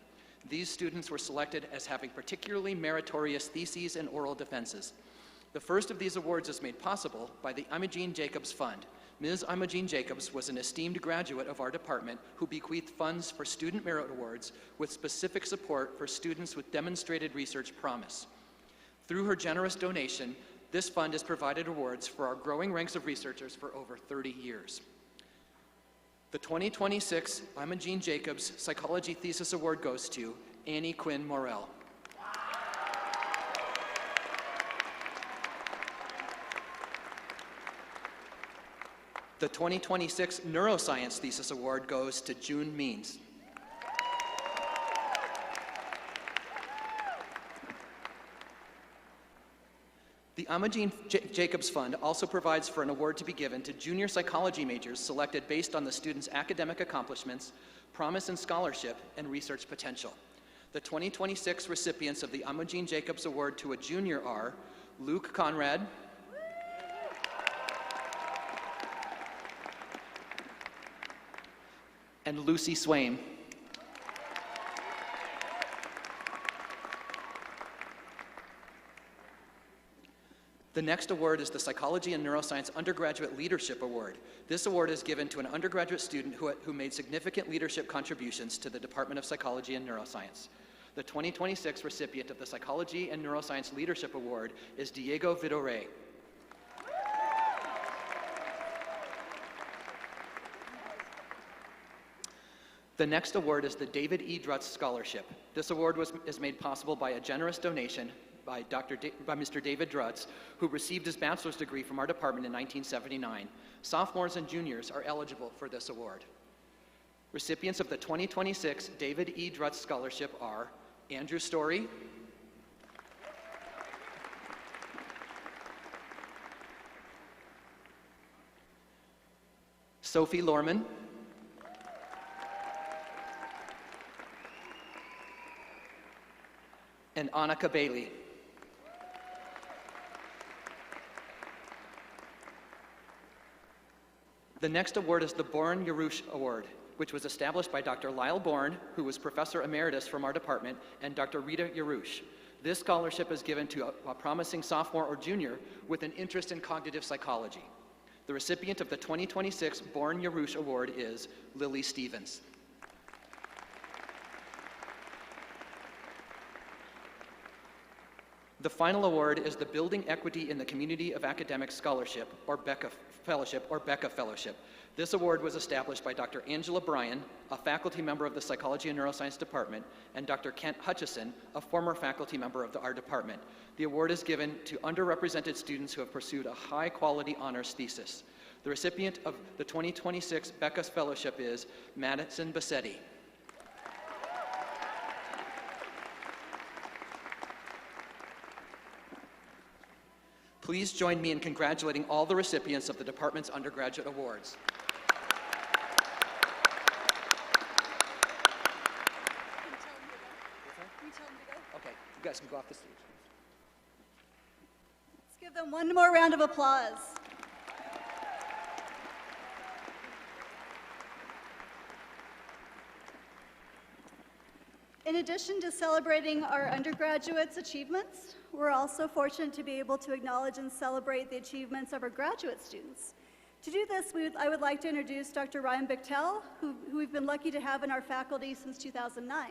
G: These students were selected as having particularly meritorious theses and oral defenses. The first of these awards is made possible by the Imogene Jacobs Fund. Ms. Imogene Jacobs was an esteemed graduate of our department who bequeathed funds for student merit awards with specific support for students with demonstrated research promise. Through her generous donation, this fund has provided awards for our growing ranks of researchers for over 30 years. The 2026 Imogene Jacobs Psychology Thesis Award goes to Annie Quinn Morell. The 2026 Neuroscience Thesis Award goes to June Means. The Imogene Jacobs Fund also provides for an award to be given to junior psychology majors selected based on the student's academic accomplishments, promise in scholarship, and research potential. The 2026 recipients of the Imogene Jacobs Award to a junior are Luke Conrad, and Lucy Swain. The next award is the Psychology and Neuroscience Undergraduate Leadership Award. This award is given to an undergraduate student who made significant leadership contributions to the Department of Psychology and Neuroscience. The 2026 recipient of the Psychology and Neuroscience Leadership Award is Diego Vidore. The next award is the David E. Drutz Scholarship. This award is made possible by a generous donation by Mr. David Drutz, who received his bachelor's degree from our department in 1979. Sophomores and juniors are eligible for this award. Recipients of the 2026 David E. Drutz Scholarship are Andrew Story, Sophie Lorman, and Annika Bailey. The next award is the Bourne-Yarouche Award, which was established by Dr. Lyle Bourne, who was Professor Emeritus from our department, and Dr. Rita Yarouche. This scholarship is given to a promising sophomore or junior with an interest in cognitive psychology. The recipient of the 2026 Bourne-Yarouche Award is Lily Stevens. The final award is the Building Equity in the Community of Academics Scholarship, or BECA Fellowship. This award was established by Dr. Angela Bryan, a faculty member of the Psychology and Neuroscience Department, and Dr. Kent Hutchison, a former faculty member of our department. The award is given to underrepresented students who have pursued a high-quality honors thesis. The recipient of the 2026 BECA Fellowship is Madison Bassetti. Please join me in congratulating all the recipients of the department's undergraduate awards. Okay, you guys can go off the stage.
B: Let's give them one more round of applause. In addition to celebrating our undergraduates' achievements, we're also fortunate to be able to acknowledge and celebrate the achievements of our graduate students. To do this, I would like to introduce Dr. Ryan Bichtel, who we've been lucky to have in our faculty since 2009.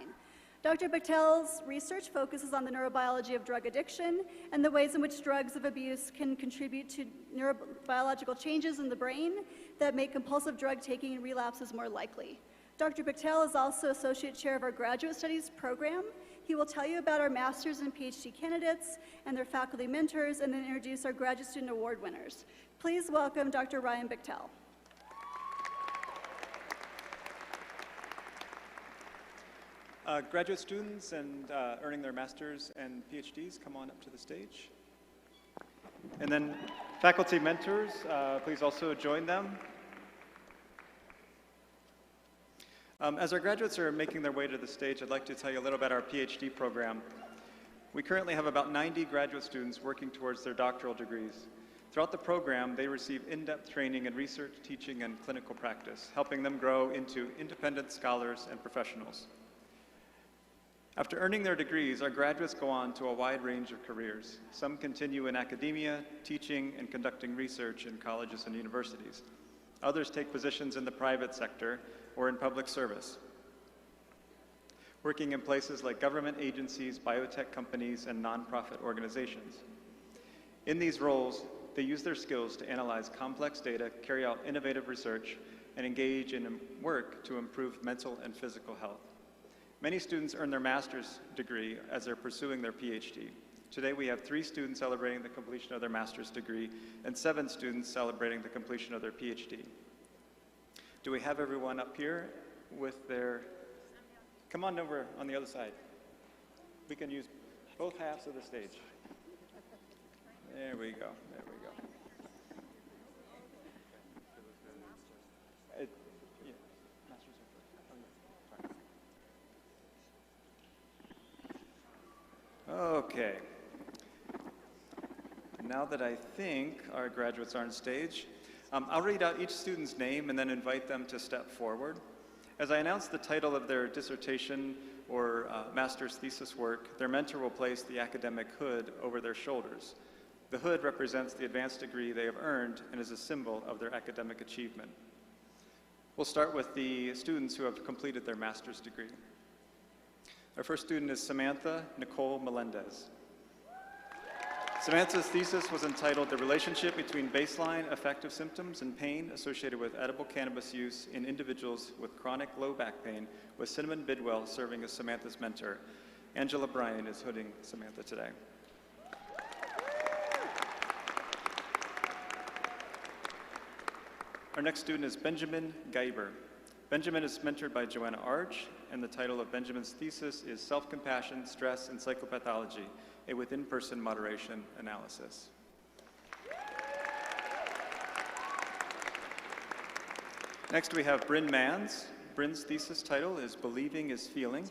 B: Dr. Bichtel's research focuses on the neurobiology of drug addiction and the ways in which drugs of abuse can contribute to neurobiological changes in the brain that make compulsive drug taking and relapses more likely. Dr. Bichtel is also Associate Chair of our Graduate Studies program. He will tell you about our master's and PhD candidates and their faculty mentors, and then introduce our Graduate Student Award winners. Please welcome Dr. Ryan Bichtel.
H: Graduate students and earning their masters and PhDs, come on up to the stage. And then faculty mentors, please also join them. As our graduates are making their way to the stage, I'd like to tell you a little about our PhD program. We currently have about 90 graduate students working towards their doctoral degrees. Throughout the program, they receive in-depth training in research, teaching, and clinical practice, helping them grow into independent scholars and professionals. After earning their degrees, our graduates go on to a wide range of careers. Some continue in academia, teaching, and conducting research in colleges and universities. Others take positions in the private sector or in public service. working in places like government agencies, biotech companies, and nonprofit organizations. In these roles, they use their skills to analyze complex data, carry out innovative research, and engage in work to improve mental and physical health. Many students earn their master's degree as they're pursuing their PhD. Today we have 3 students celebrating the completion of their master's degree and 7 students celebrating the completion of their PhD. Do we have everyone up here with their... Come on over on the other side. We can use both halves of the stage. There we go, there we go. Okay. Now that I think our graduates are on stage, I'll read out each student's name and then invite them to step forward. As I announce the title of their dissertation or master's thesis work, their mentor will place the academic hood over their shoulders. The hood represents the advanced degree they have earned and is a symbol of their academic achievement. We'll start with the students who have completed their master's degree. Our first student is Samantha Nicole Melendez. Samantha's thesis was entitled "The Relationship Between Baseline Affective Symptoms and Pain Associated with Edible Cannabis Use in Individuals with Chronic Low Back Pain," with Cinnamon Bidwell serving as Samantha's mentor. Angela Bryan is hooding Samantha today. Our next student is Benjamin Geiber. Benjamin is mentored by Joanna Arch, and the title of Benjamin's thesis is "Self-Compassion, Stress, and Psychopathology, a Within-Person Moderation Analysis." Next we have Bryn Manns. Bryn's thesis title is "Believing is Feeling,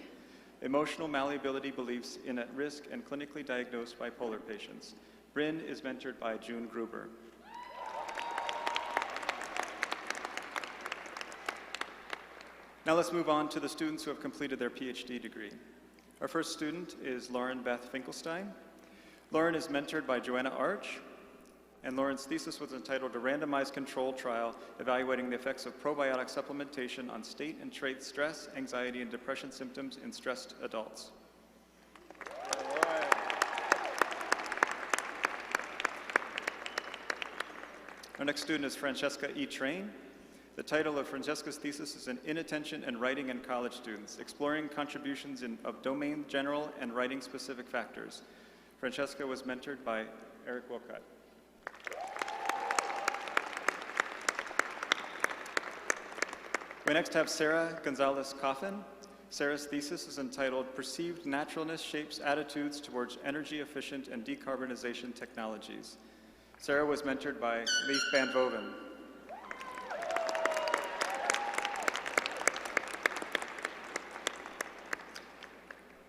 H: Emotional Malleability Beliefs in At-Risk and Clinically Diagnosed Bipolar Patients." Bryn is mentored by June Gruber. Now let's move on to the students who have completed their PhD degree. Our first student is Lauren Beth Finkelstein. Lauren is mentored by Joanna Arch, and Lauren's thesis was entitled "A Randomized Control Trial Evaluating the Effects of Probiotic Supplementation on State and Trait Stress, Anxiety, and Depression Symptoms in Stressed Adults." Our next student is Francesca E. Train. The title of Francesca's thesis is "An Inattention and Writing in College Students, Exploring Contributions of Domain General and Writing Specific Factors." Francesca was mentored by Eric Wilcott. We next have Sarah Gonzalez Coffin. Sarah's thesis is entitled "Perceived Naturalness Shapes Attitudes Towards Energy Efficient and Decarbonization Technologies." Sarah was mentored by Leif Van Voven.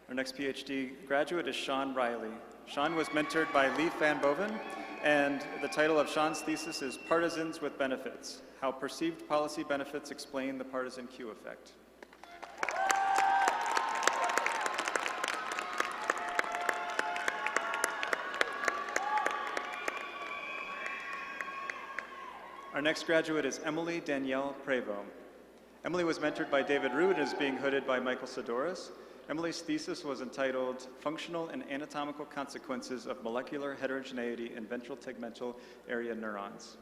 H: Our next PhD graduate is Sean Riley. Sean was mentored by Leif Van Boven, and the title of Sean's thesis is "Partisans with Benefits, How Perceived Policy Benefits Explain the Partisan Q Effect." Our next graduate is Emily Danielle Prevo. Emily was mentored by David Root and is being hooded by Michael Sidoris. Emily's thesis was entitled "Functional and Anatomical Consequences of Molecular Heterogeneity in Ventral Tegmental Area Neurons."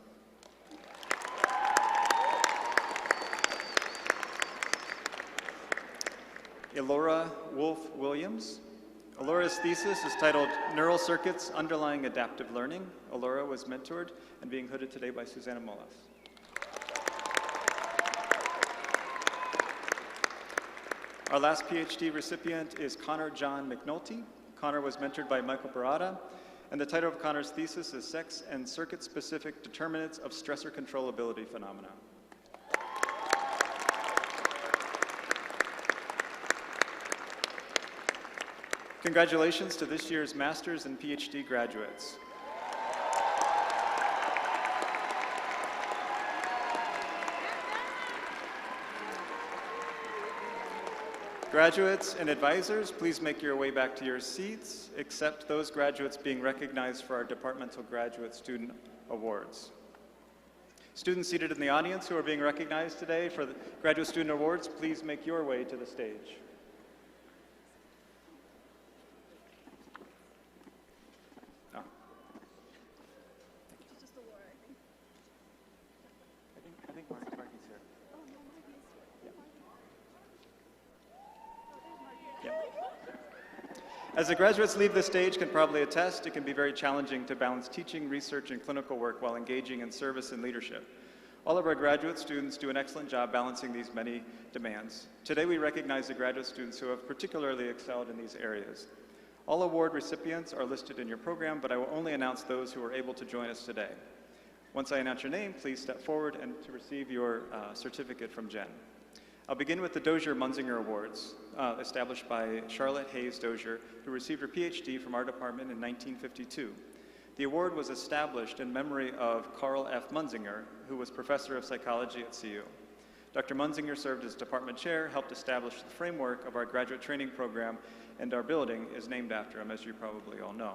H: Elora Wolf-Williams. Elora's thesis is titled "Neural Circuits Underlying Adaptive Learning." Elora was mentored and being hooded today by Susanna Molas. Our last PhD recipient is Connor John McNulty. Connor was mentored by Michael Barada, and the title of Connor's thesis is "Sex and Circuit-Specific Determinants of Stressor Controllability Phenomena." Congratulations to this year's master's and PhD graduates. Graduates and advisors, please make your way back to your seats, except those graduates being recognized for our Departmental Graduate Student Awards. Students seated in the audience who are being recognized today for the Graduate Student Awards, please make your way to the stage. As the graduates leave the stage can probably attest, it can be very challenging to balance teaching, research, and clinical work while engaging in service and leadership. All of our graduate students do an excellent job balancing these many demands. Today we recognize the graduate students who have particularly excelled in these areas. All award recipients are listed in your program, but I will only announce those who are able to join us today. Once I announce your name, please step forward and to receive your certificate from Jen. I'll begin with the Dozier-Munzinger Awards, established by Charlotte Hayes Dozier, who received her PhD from our department in 1952. The award was established in memory of Carl F. Munzinger, who was professor of psychology at CU. Dr. Munzinger served as department chair, helped establish the framework of our graduate training program, and our building is named after him, as you probably all know.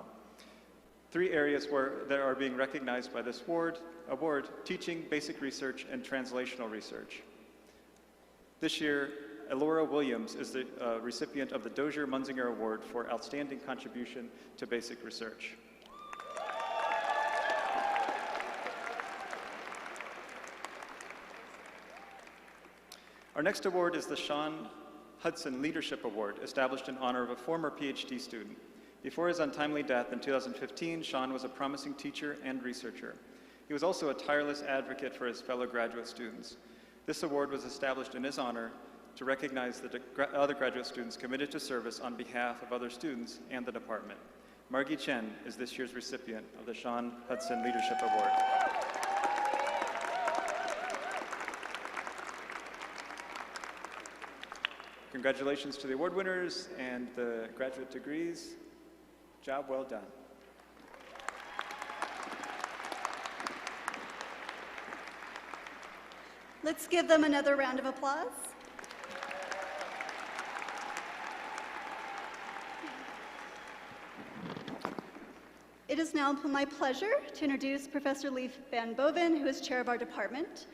H: 3 areas that are being recognized by this award: teaching, basic research, and translational research. This year, Elora Williams is the recipient of the Dozier-Munzinger Award for Outstanding Contribution to Basic Research. Our next award is the Sean Hudson Leadership Award, established in honor of a former PhD student. Before his untimely death in 2015, Sean was a promising teacher and researcher. He was also a tireless advocate for his fellow graduate students. This award was established in his honor to recognize the other graduate students committed to service on behalf of other students and the department. Margie Chen is this year's recipient of the Sean Hudson Leadership Award. Congratulations to the award winners and the graduate degrees. Job well done.
B: Let's give them another round of applause. It is now my pleasure to introduce Professor Leif Van Boven, who is chair of our department.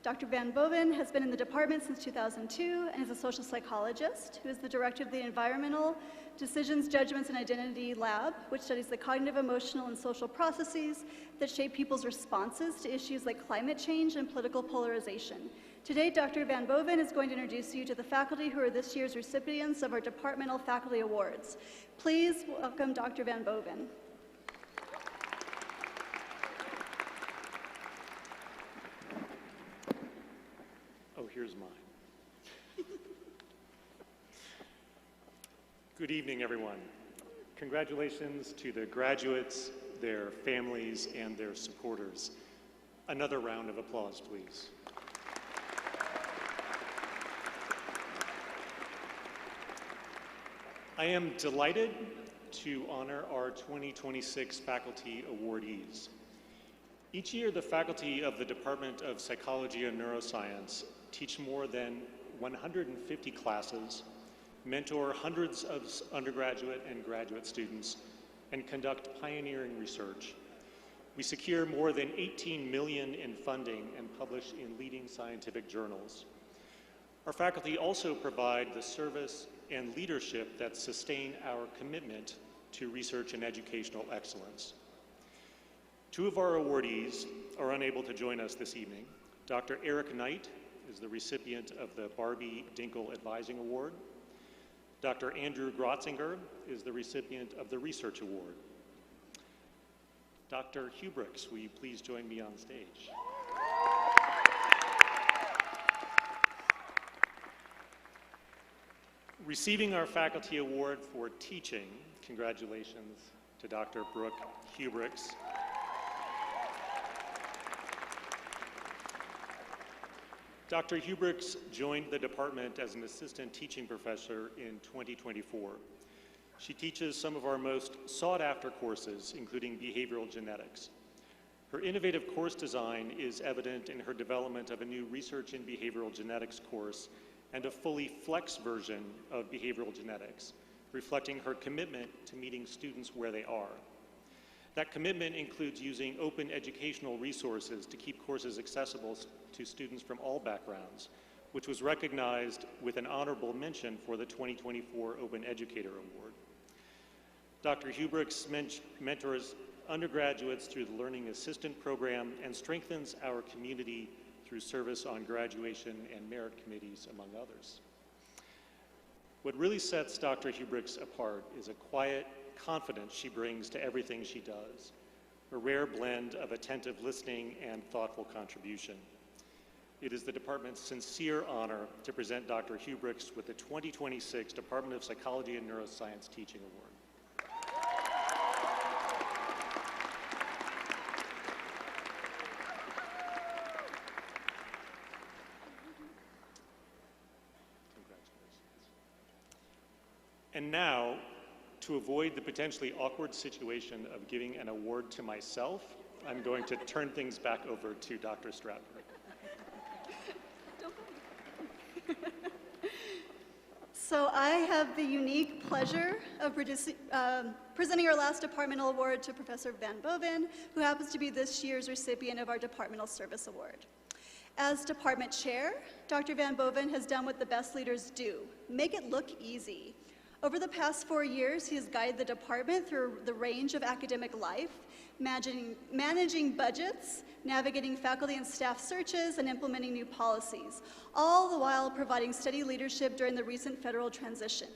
B: Dr. Van Boven has been in the department since 2002 and is a social psychologist who is the director of the Environmental Decisions, Judgments, and Identity Lab, which studies the cognitive, emotional, and social processes that shape people's responses to issues like climate change and political polarization. Today, Dr. Van Boven is going to introduce you to the faculty who are this year's recipients of our departmental faculty awards. Please welcome Dr. Van Boven.
I: Oh, here's mine. Good evening, everyone. Congratulations to the graduates, their families, and their supporters. Another round of applause, please. I am delighted to honor our 2026 faculty awardees. Each year, the faculty of the Department of Psychology and Neuroscience teach more than 150 classes, mentor hundreds of undergraduate and graduate students, and conduct pioneering research. We secure more than $18 million in funding and publish in leading scientific journals. Our faculty also provide the service and leadership that sustain our commitment to research and educational excellence. 2 of our awardees are unable to join us this evening. Dr. Eric Knight is the recipient of the Barbie Dinkle Advising Award. Dr. Andrew Grotzinger is the recipient of the Research Award. Dr. Hubricks, will you please join me on stage? Receiving our faculty award for teaching, congratulations to Dr. Brooke Hubricks. Dr. Hubricks joined the department as an assistant teaching professor in 2024. She teaches some of our most sought-after courses, including behavioral genetics. Her innovative course design is evident in her development of a new research in behavioral genetics course and a fully flex version of behavioral genetics, reflecting her commitment to meeting students where they are. That commitment includes using open educational resources to keep courses accessible to students from all backgrounds, which was recognized with an honorable mention for the 2024 Open Educator Award. Dr. Hubricks mentors undergraduates through the Learning Assistant Program and strengthens our community through service on graduation and merit committees, among others. What really sets Dr. Hubrick's apart is a quiet confidence she brings to everything she does, a rare blend of attentive listening and thoughtful contribution. It is the department's sincere honor to present Dr. Hubrick's with the 2026 Department of Psychology and Neuroscience Teaching Award. And now, to avoid the potentially awkward situation of giving an award to myself, I'm going to turn things back over to Dr. Stratford.
B: So I have the unique pleasure of presenting our last departmental award to Professor Van Boven, who happens to be this year's recipient of our Departmental Service Award. As department chair, Dr. Van Boven has done what the best leaders do, make it look easy. Over the past 4 years, he has guided the department through the range of academic life, managing budgets, navigating faculty and staff searches, and implementing new policies, all the while providing steady leadership during the recent federal transition.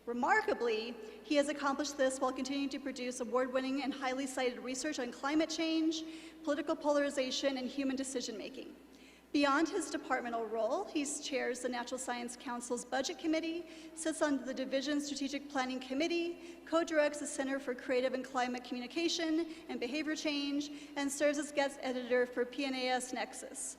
B: Remarkably, he has accomplished this while continuing to produce award-winning and highly cited research on climate change, political polarization, and human decision-making. Beyond his departmental role, he chairs the Natural Science Council's Budget Committee, sits on the Division Strategic Planning Committee, co-directs the Center for Creative and Climate Communication and Behavior Change, and serves as guest editor for PNAS Nexus.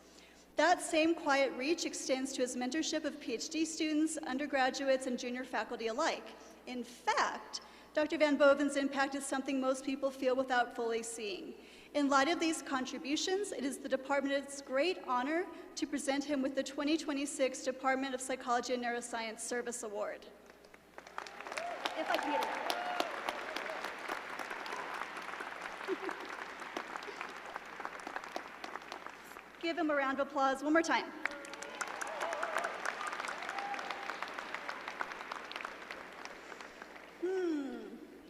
B: That same quiet reach extends to his mentorship of PhD students, undergraduates, and junior faculty alike. In fact, Dr. Van Boven's impact is something most people feel without fully seeing. In light of these contributions, it is the department's great honor to present him with the 2026 Department of Psychology and Neuroscience Service Award. If I can get it. Give him a round of applause one more time.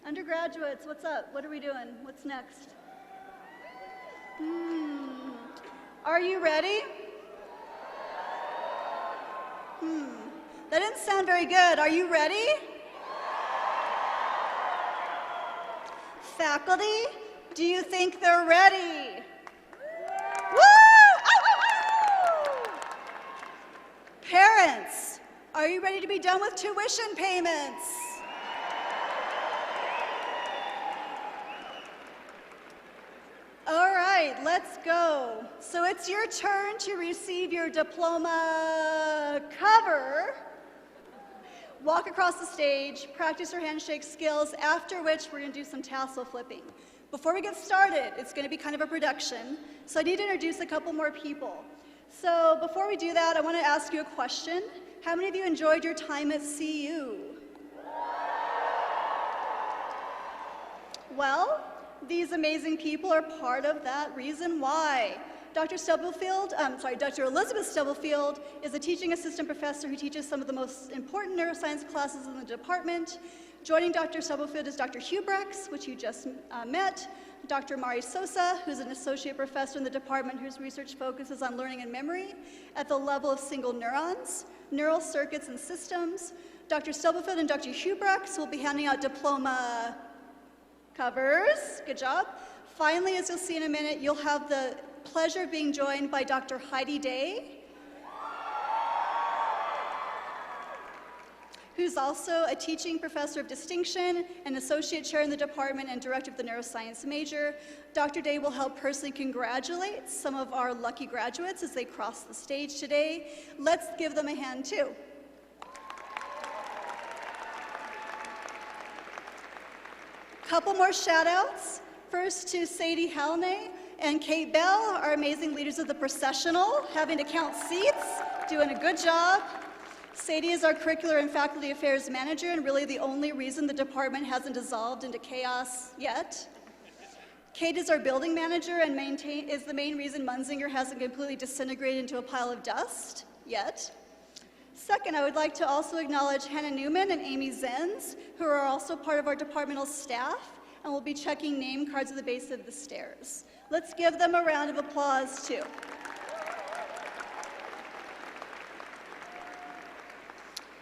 B: Undergraduates, what's up? What are we doing? What's next? Are you ready? That didn't sound very good. Are you ready? Faculty, do you think they're ready? Woo! Parents, are you ready to be done with tuition payments? All right, let's go. So it's your turn to receive your diploma cover. Walk across the stage, practice your handshake skills, after which we're gonna do some tassel flipping. Before we get started, it's gonna be kind of a production, so I need to introduce a couple more people. So before we do that, I wanna ask you a question. How many of you enjoyed your time at CU? Well, these amazing people are part of that reason why. Dr. Elizabeth Stubblefield is a teaching assistant professor who teaches some of the most important neuroscience classes in the department. Joining Dr. Stubblefield is Dr. Hubrick, which you just met, Dr. Mari Sosa, who's an associate professor in the department whose research focuses on learning and memory at the level of single neurons, neural circuits and systems. Dr. Stubblefield and Dr. Hubrick will be handing out diploma covers. Good job. Finally, as you'll see in a minute, you'll have the pleasure of being joined by Dr. Heidi Day, who's also a teaching professor of distinction, an associate chair in the department, and director of the neuroscience major. Dr. Day will help personally congratulate some of our lucky graduates as they cross the stage today. Let's give them a hand too. Couple more shout outs. First to Sadie Halney and Kate Bell, our amazing leaders of the processional, having to count seats, doing a good job. Sadie is our curricular and faculty affairs manager and really the only reason the department hasn't dissolved into chaos yet. Kate is our building manager and is the main reason Munzinger hasn't completely disintegrated into a pile of dust yet. Second, I would like to also acknowledge Hannah Newman and Amy Zenz, who are also part of our departmental staff and will be checking name cards at the base of the stairs. Let's give them a round of applause too.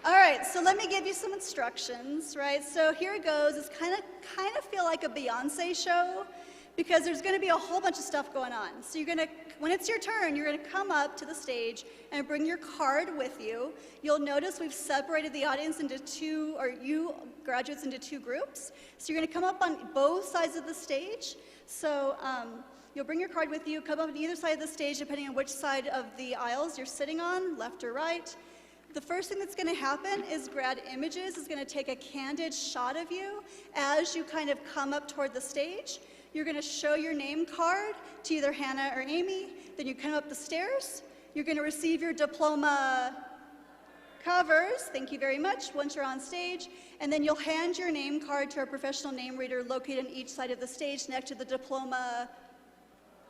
B: All right, so let me give you some instructions, right? So here it goes. It's kind of feel like a Beyonce show because there's going to be a whole bunch of stuff going on. So you're going to, when it's your turn, you're going to come up to the stage and bring your card with you. You'll notice we've separated the audience into two, or you graduates into two groups. So you're going to come up on both sides of the stage. So you'll bring your card with you, come up on either side of the stage depending on which side of the aisles you're sitting on, left or right. The first thing that's going to happen is Grad Images is going to take a candid shot of you as you kind of come up toward the stage. You're going to show your name card to either Hannah or Amy. Then you come up the stairs. You're going to receive your diploma covers. Thank you very much once you're on stage. And then you'll hand your name card to a professional name reader located on each side of the stage next to the diploma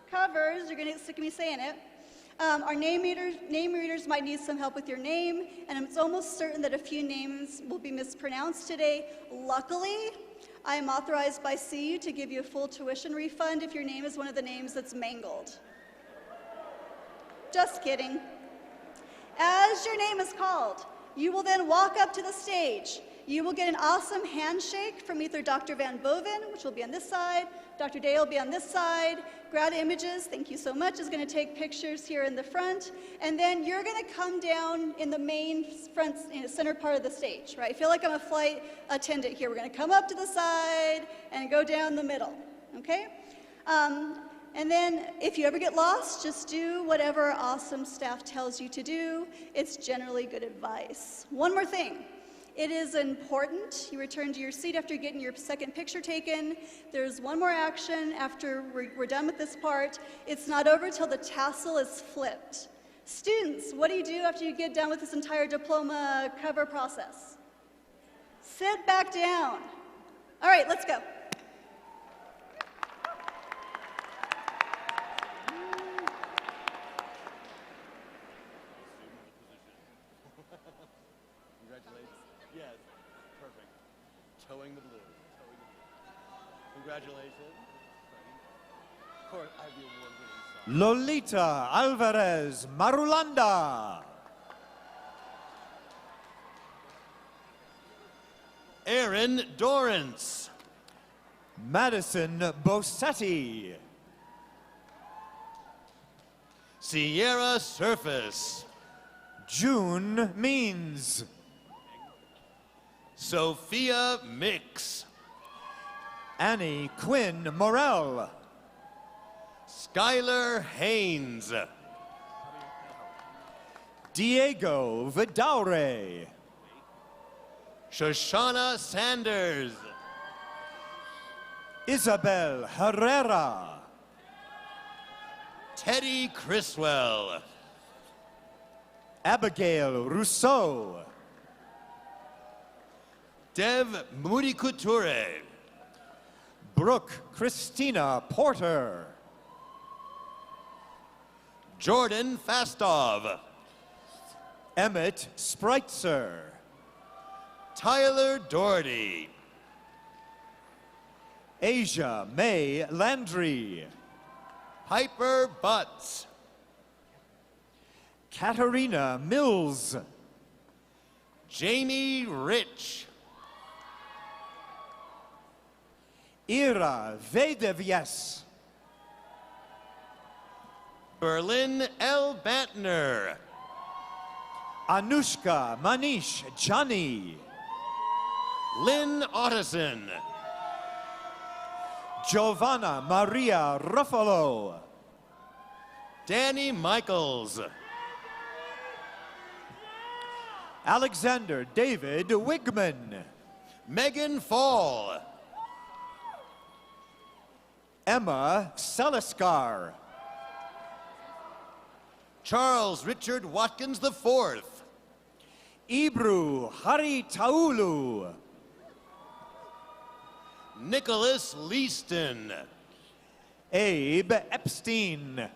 B: covers. You're going to sick of me saying it. Our name readers might need some help with your name, and it's almost certain that a few names will be mispronounced today. Luckily, I am authorized by CU to give you a full tuition refund if your name is one of the names that's mangled. Just kidding. As your name is called, you will then walk up to the stage. You will get an awesome handshake from either Dr. Van Boven, which will be on this side, Dr. Day will be on this side, Grad Images, thank you so much, is going to take pictures here in the front, and then you're going to come down in the main front, center part of the stage, right? I feel like I'm a flight attendant here. We're going to come up to the side and go down the middle, okay? And then if you ever get lost, just do whatever our awesome staff tells you to do. It's generally good advice. One more thing. It is important you return to your seat after getting your second picture taken. There's one more action after we're done with this part. It's not over till the tassel is flipped. Students, what do you do after you get done with this entire diploma cover process? Sit back down. All right, let's go.
J: Yes, perfect. Towing the blue. Congratulations. Of course, I have the award-winning song.
K: Lolita Alvarez Marulanda.
J: Aaron Dorrance.
K: Madison Bossetti.
J: Sierra Surface.
K: June Means.
J: Sophia Mix.
K: Annie Quinn Morell.
J: Skylar Haynes.
K: Diego Vidaure.
J: Shoshana Sanders.
K: Isabel Herrera.
J: Teddy Criswell.
K: Abigail Rousseau.
J: Dev Mudikuture.
K: Brooke Christina Porter.
J: Jordan Fastov.
K: Emmett Spreitzer.
J: Tyler Doherty.
K: Asia May Landry.
J: Piper Butts.
K: Katarina Mills.
J: Jamie Rich.
K: Ira Vedevyes.
J: Berlin L. Bantner.
K: Anushka Manish Jani.
J: Lynn Otteson.
K: Giovanna Maria Ruffalo.
J: Danny Michaels.
K: Alexander David Wigman.
J: Megan Fall.
K: Emma Seliskar.
J: Charles Richard Watkins IV.
K: Ibru Hari Taulu.
J: Nicholas Leaston.
K: Abe Epstein.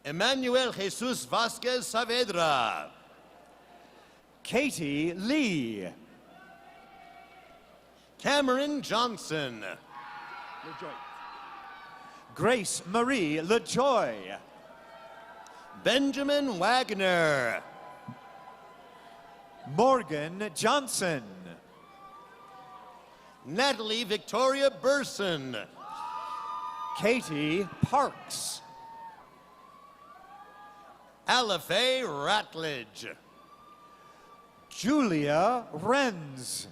J: Emmanuel Jesus Vasquez Saavedra.
K: Katie Lee.
J: Cameron Johnson.
K: Grace Marie LaJoy.
L: Benjamin Wagner.
K: Morgan Johnson.
L: Natalie Victoria Burson.
K: Katie Parks.
L: Alife Ratledge.
K: Julia Renz.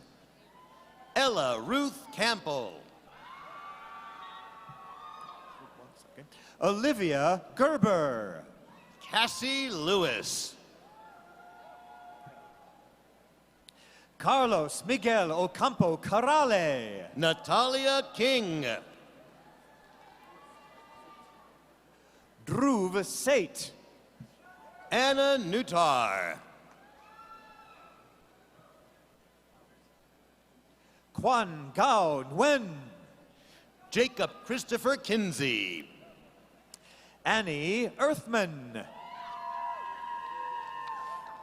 L: Ella Ruth Campbell.
K: Olivia Gerber.
L: Cassie Lewis.
K: Carlos Miguel Ocampo Carale.
L: Natalia King.
K: Dhruv Sate.
L: Anna Nutar.
K: Quan Gao Nguyen.
L: Jacob Christopher Kinsey.
K: Annie Earthman.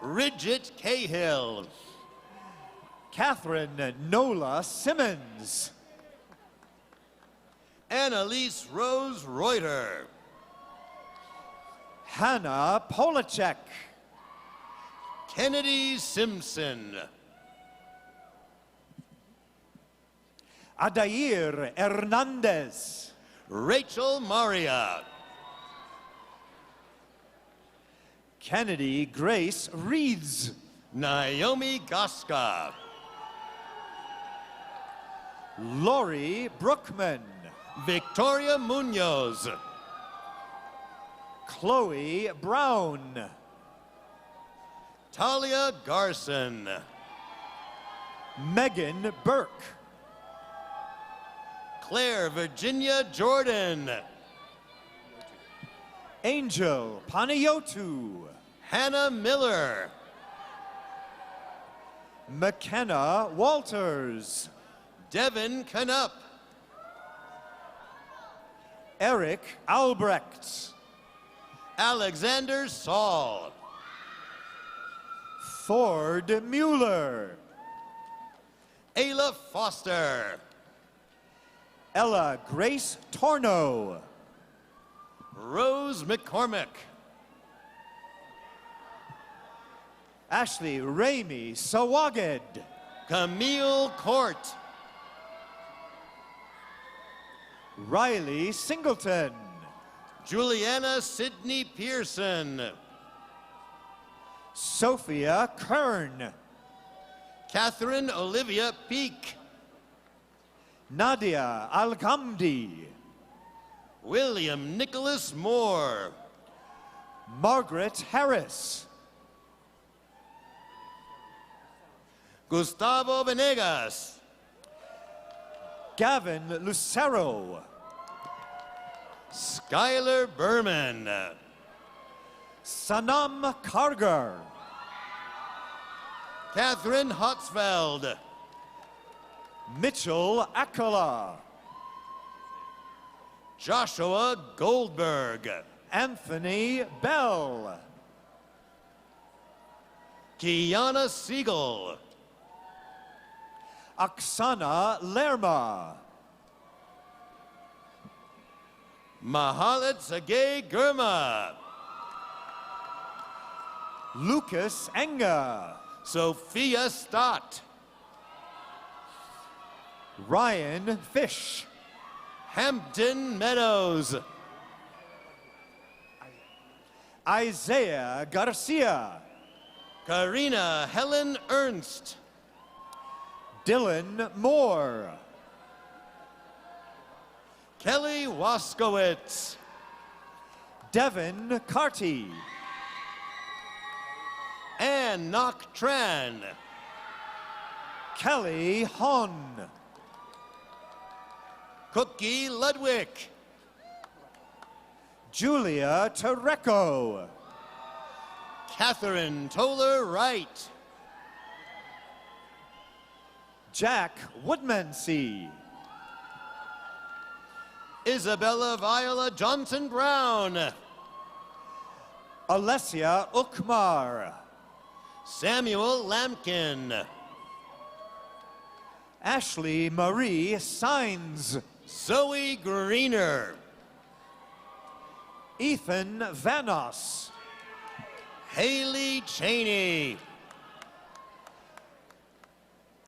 L: Bridget Cahill.
K: Catherine Nola Simmons.
L: Annalise Rose Reuter.
K: Hannah Polacek.
L: Kennedy Simpson.
K: Adair Hernandez.
L: Rachel Maria.
K: Kennedy Grace Reeds.
L: Naomi Gaska.
K: Lori Brookman.
L: Victoria Munoz.
K: Chloe Brown.
L: Talia Garson.
K: Megan Burke.
L: Claire Virginia Jordan.
K: Angel Panayotu.
L: Hannah Miller.
K: McKenna Walters.
L: Devin Canup.
K: Eric Albrecht.
L: Alexander Saul.
K: Ford Mueller.
L: Ayla Foster.
K: Ella Grace Torno.
L: Rose McCormick.
K: Ashley Ramey Sawaged.
L: Camille Court.
K: Riley Singleton.
L: Juliana Sidney Pearson.
K: Sophia Kern.
L: Catherine Olivia Peak.
K: Nadia Algamdi.
L: William Nicholas Moore.
K: Margaret Harris.
L: Gustavo Venegas.
K: Gavin Lucero.
L: Skylar Berman.
K: Sanam Kargar.
L: Catherine Hotzfeld.
K: Mitchell Akala.
L: Joshua Goldberg.
K: Anthony Bell.
L: Kiana Siegel.
K: Oksana Lerma.
L: Mahalet Sagay Gurma.
K: Lucas Enga.
L: Sophia Stott.
K: Ryan Fish.
L: Hampton Meadows.
K: Isaiah Garcia.
L: Karina Helen Ernst.
K: Dylan Moore.
L: Kelly Waskowitz.
K: Devin Carty.
L: Ann Nok Tran.
K: Kelly Hon.
L: Cookie Ludwig.
K: Julia Tareco.
L: Catherine Toller Wright.
K: Jack Woodmansey.
L: Isabella Viola Johnson Brown.
K: Alessia Ukmar.
L: Samuel Lampkin.
K: Ashley Marie Sines.
L: Zoe Greener.
K: Ethan Vanos.
L: Haley Cheney.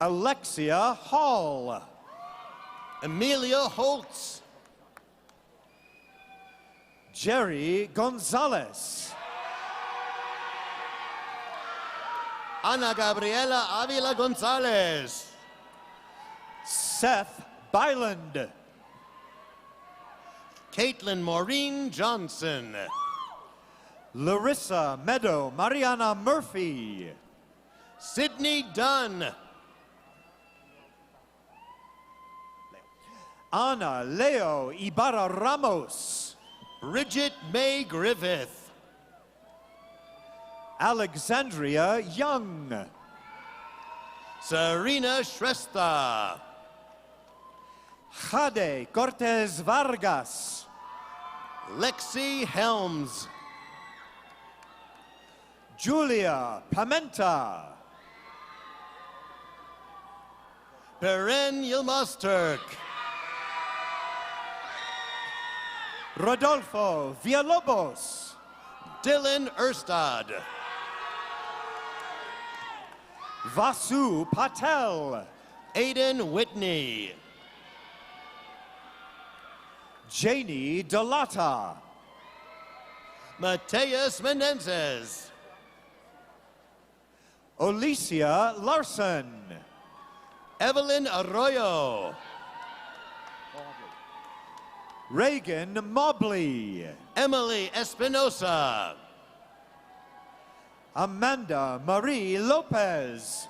K: Alexia Hall.
L: Amelia Holtz.
K: Jerry Gonzalez.
L: Ana Gabriela Avila Gonzalez.
K: Seth Byland.
L: Caitlin Maureen Johnson.
K: Larissa Meadow Mariana Murphy.
L: Sydney Dunn.
K: Ana Leo Ibarra Ramos.
L: Bridget May Griffith.
K: Alexandria Young.
L: Serena Shrestha.
K: Jade Cortez Vargas.
L: Lexi Helms.
K: Julia Pimenta.
L: Beren Yilmaz Turk.
K: Rodolfo Villalobos.
L: Dylan Erstad.
K: Vasu Patel.
L: Aiden Whitney.
K: Janie Delata.
L: Mateus Menendez.
K: Alicia Larson.
L: Evelyn Arroyo.
K: Reagan Mobley.
L: Emily Espinosa.
K: Amanda Marie Lopez.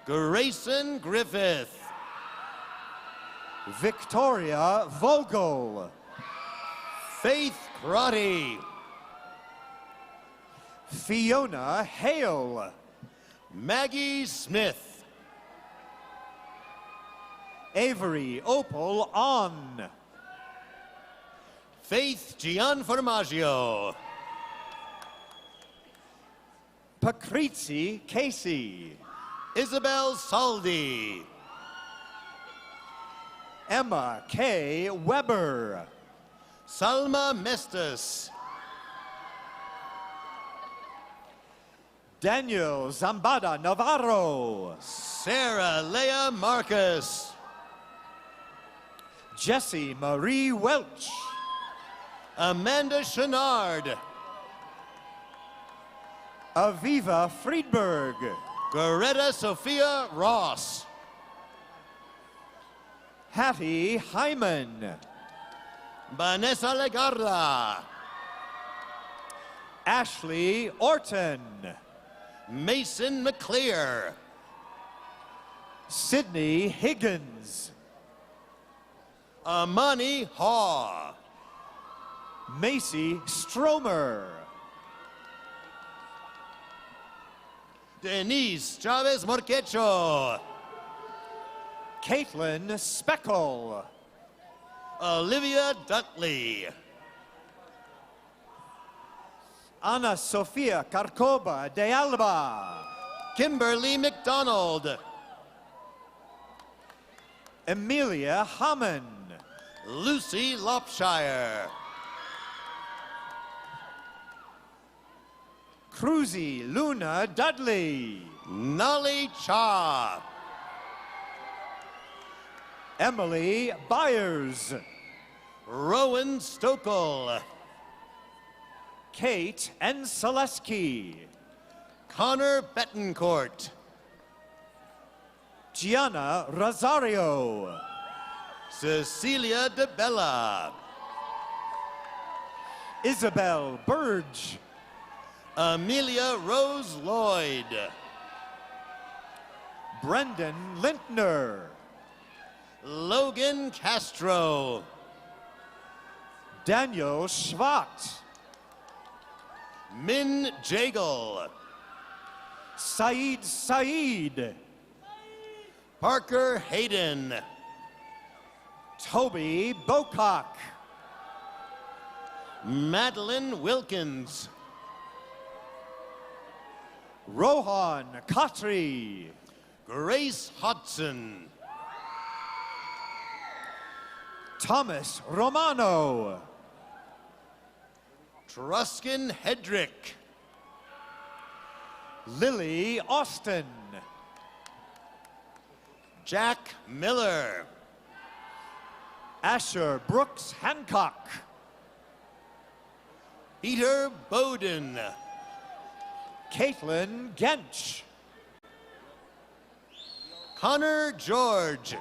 L: Grayson Griffith.
K: Victoria Vogel.
L: Faith Crotty.
K: Fiona Hale.
L: Maggie Smith.
K: Avery Opal On.
L: Faith Gianformaggio.
K: Pacrizi Casey.
L: Isabel Saldi.
K: Emma K. Weber.
L: Salma Mestas.
K: Daniel Zambada Navarro.
L: Sarah Leah Marcus.
K: Jessie Marie Welch.
L: Amanda Chenard.
K: Aviva Friedberg.
L: Greta Sophia Ross.
K: Hattie Hyman.
L: Vanessa Legarda.
K: Ashley Orton.
L: Mason McClear.
K: Sydney Higgins.
L: Amani Haw.
K: Macy Stromer.
L: Denise Chavez Morquecho.
K: Caitlin Speckle.
L: Olivia Dudley.
K: Ana Sofia Carcoba de Alba.
L: Kimberly McDonald.
K: Emilia Hammond.
L: Lucy Lopshire.
K: Cruzy Luna Dudley.
L: Nolly Cha.
K: Emily Byers.
L: Rowan Stokel.
K: Kate Enseleski.
L: Connor Betancourt.
K: Gianna Rosario.
L: Cecilia DeBella.
K: Isabel Burge.
L: Amelia Rose Lloyd.
K: Brendan Lintner.
L: Logan Castro.
K: Daniel Schwat.
L: Min Jagel.
K: Saeed Saeed.
L: Parker Hayden.
K: Toby Bocock.
L: Madeline Wilkins.
K: Rohan Khatri.
L: Grace Hodson.
K: Thomas Romano.
L: Truskin Hedrick.
K: Lily Austin.
L: Jack Miller.
K: Asher Brooks Hancock.
L: Peter Bowden.
K: Caitlin Gench.
L: Connor George.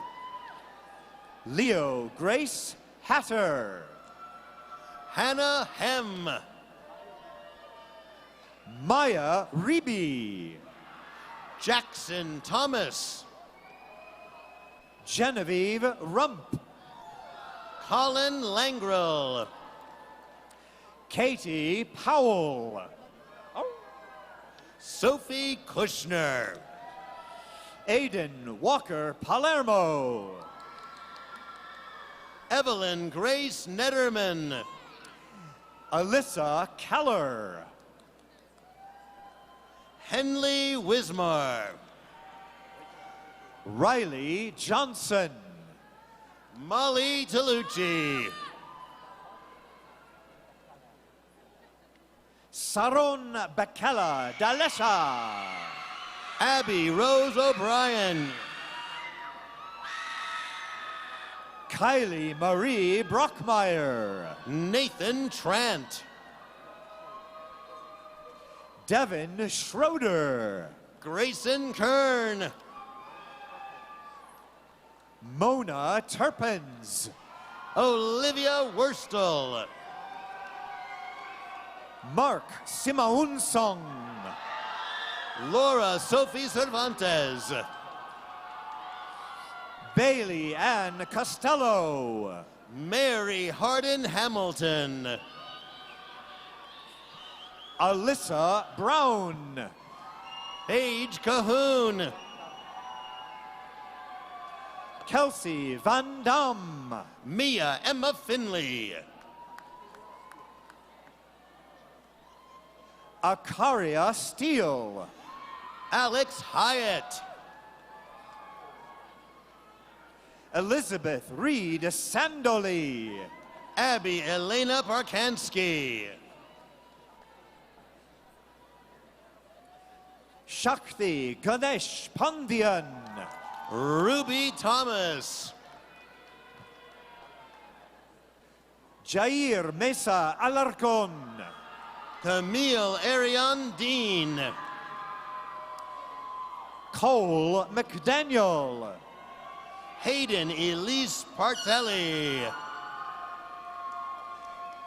K: Leo Grace Hatter.
L: Hannah Hem.
K: Maya Reby.
L: Jackson Thomas.
K: Genevieve Rump.
L: Colin Langrel.
K: Katie Powell.
L: Sophie Kushner.
K: Aiden Walker Palermo.
L: Evelyn Grace Netterman.
K: Alyssa Keller.
L: Henley Wismar.
K: Riley Johnson.
L: Molly Talucci.
K: Saron Bakela Dalesha.
L: Abby Rose O'Brien.
K: Kylie Marie Brockmeyer.
L: Nathan Trant.
K: Devin Schroeder.
L: Grayson Kern.
K: Mona Turpins.
L: Olivia Wurstel.
K: Mark Simaunsong.
L: Laura Sophie Cervantes.
K: Bailey Ann Costello.
L: Mary Hardin Hamilton.
K: Alyssa Brown.
L: Paige Cahoon.
K: Kelsey Van Dam.
L: Mia Emma Finley.
K: Akaria Steele.
L: Alex Hyatt.
K: Elizabeth Reed Sandoli.
L: Abby Elena Parkansky.
K: Shakti Ganesh Pandian.
L: Ruby Thomas.
K: Jair Mesa Alarcon.
L: Camille Ariane Dean.
K: Cole McDaniel.
L: Hayden Elise Partelli.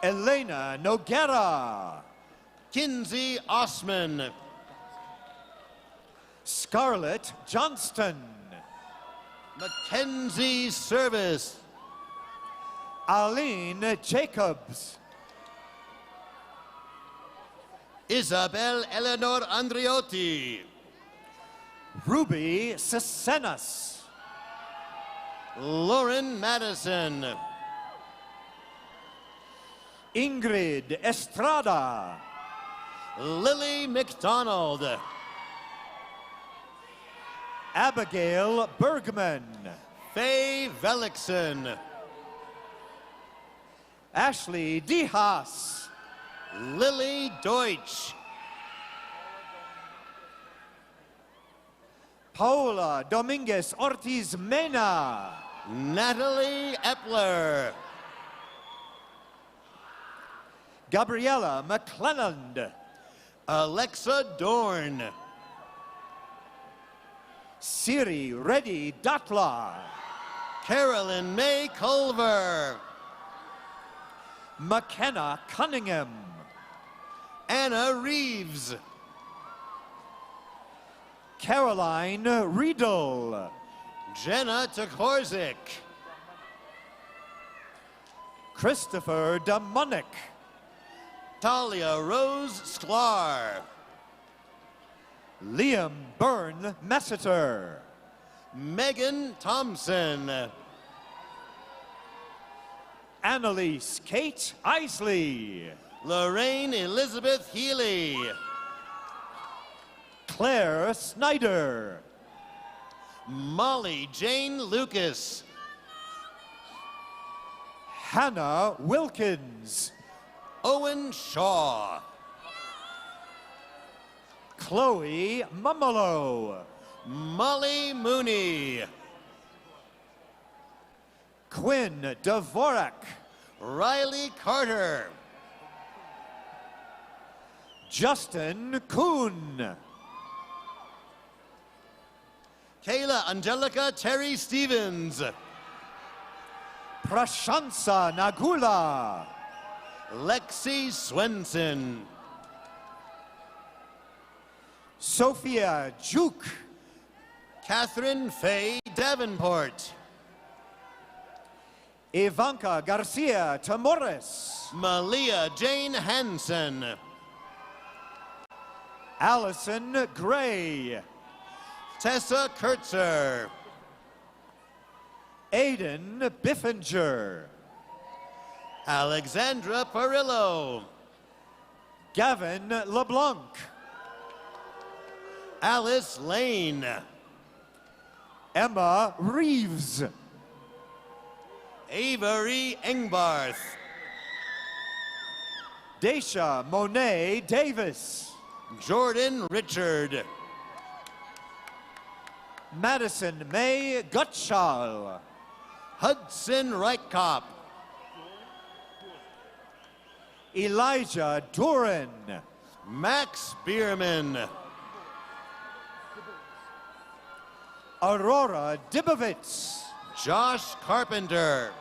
K: Elena Noguera.
L: Kinsey Osman.
K: Scarlett Johnston.
L: Mackenzie Service.
K: Aline Jacobs.
L: Isabel Eleanor Andriotti.
K: Ruby Cesenas.
L: Lauren Madison.
K: Ingrid Estrada.
L: Lily McDonald.
K: Abigail Bergman.
L: Faye Velikson.
K: Ashley Dihas.
L: Lily Deutsch.
K: Paola Dominguez Ortiz Mena.
L: Natalie Epler.
K: Gabriella McClelland.
L: Alexa Dorn.
K: Siri Reddy Datla.
L: Carolyn May Culver.
K: McKenna Cunningham.
L: Anna Reeves.
K: Caroline Riedel.
L: Jenna Tokorzik.
K: Christopher Damunick.
L: Talia Rose Sklar.
K: Liam Byrne Messiter.
L: Megan Thompson.
K: Annalise Kate Isley.
L: Lorraine Elizabeth Healy.
K: Claire Snyder.
L: Molly Jane Lucas.
K: Hannah Wilkins.
L: Owen Shaw.
K: Chloe Mumolo.
L: Molly Mooney.
K: Quinn Dvorak.
L: Riley Carter.
K: Justin Kuhn.
L: Kayla Angelica Terry Stevens.
K: Prashansa Nagula.
L: Lexi Swenson.
K: Sophia Juke.
L: Catherine Faye Davenport.
K: Ivanka Garcia Tamores.
L: Malia Jane Hansen.
K: Allison Gray.
L: Tessa Kurtzer.
K: Aiden Biffinger.
L: Alexandra Perillo.
K: Gavin LeBlanc.
L: Alice Lane.
K: Emma Reeves.
L: Avery Engbarth.
K: Daisha Monet Davis.
L: Jordan Richard.
K: Madison May Gutschall.
L: Hudson Reitkop.
K: Elijah Duran.
L: Max Bierman.
K: Aurora Dibovitz.
L: Josh Carpenter.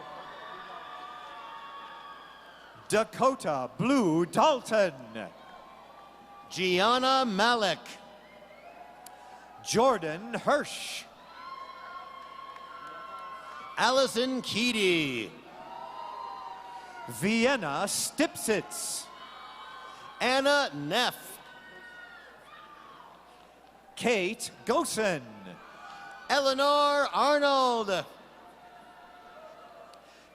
K: Dakota Blue Dalton.
L: Gianna Malik.
K: Jordan Hirsch.
L: Allison Keedy.
K: Vienna Stipsitz.
L: Anna Neff.
K: Kate Gosen.
L: Eleanor Arnold.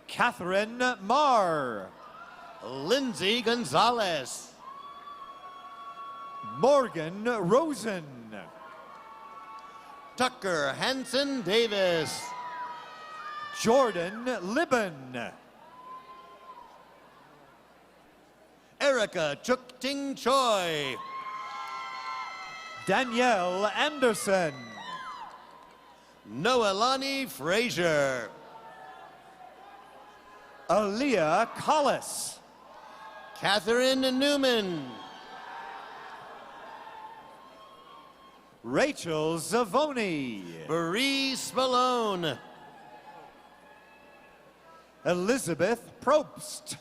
K: Catherine Marr.
L: Lindsay Gonzalez.
K: Morgan Rosen.
L: Tucker Hanson Davis.
K: Jordan Libben.
L: Erica Chukting Choi.
K: Danielle Anderson.
L: Noelani Frazier.
K: Aaliyah Collis.
L: Catherine Newman.
K: Rachel Zavoni.
L: Bree Spallone.
K: Elizabeth Probst.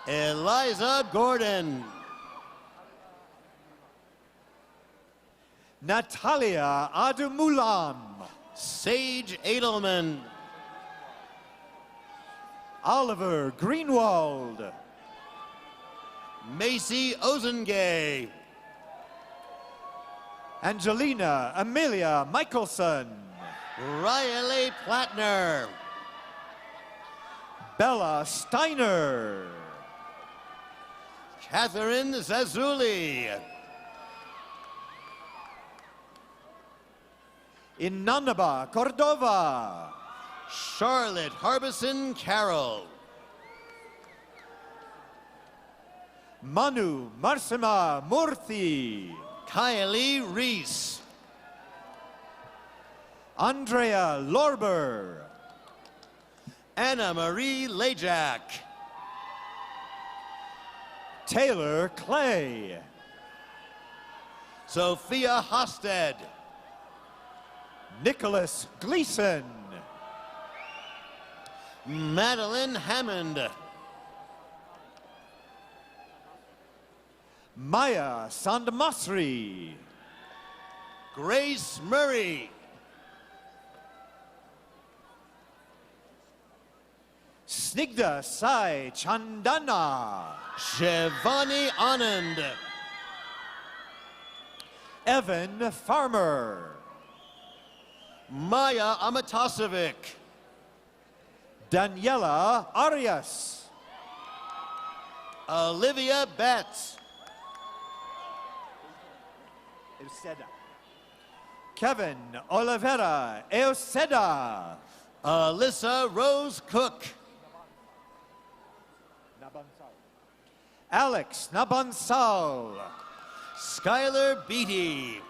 L: Eliza Gordon.
K: Natalia Adumulam.
L: Sage Edelman.
K: Oliver Greenwald.
L: Macy Ozengay.
K: Angelina Amelia Michelson.
L: Riley Plattner.
K: Bella Steiner.
L: Catherine Zazuli.
K: Inanaba Cordova.
L: Charlotte Harbison Carroll.
K: Manu Marsima Murthy.
L: Kylie Reese.
K: Andrea Lorber.
L: Anna Marie Lajak.
K: Taylor Clay.
L: Sophia Hosted.
K: Nicholas Gleason.
L: Madeline Hammond.
K: Maya Sandmasri.
L: Grace Murray.
K: Snigdha Sai Chandana.
L: Shivani Anand.
K: Evan Farmer.
L: Maya Amatosovic.
K: Daniela Arias.
L: Olivia Betts.
K: Kevin Oliveira Euseda.
L: Alyssa Rose Cook.
K: Alex Nabansal.
L: Skylar Beatty.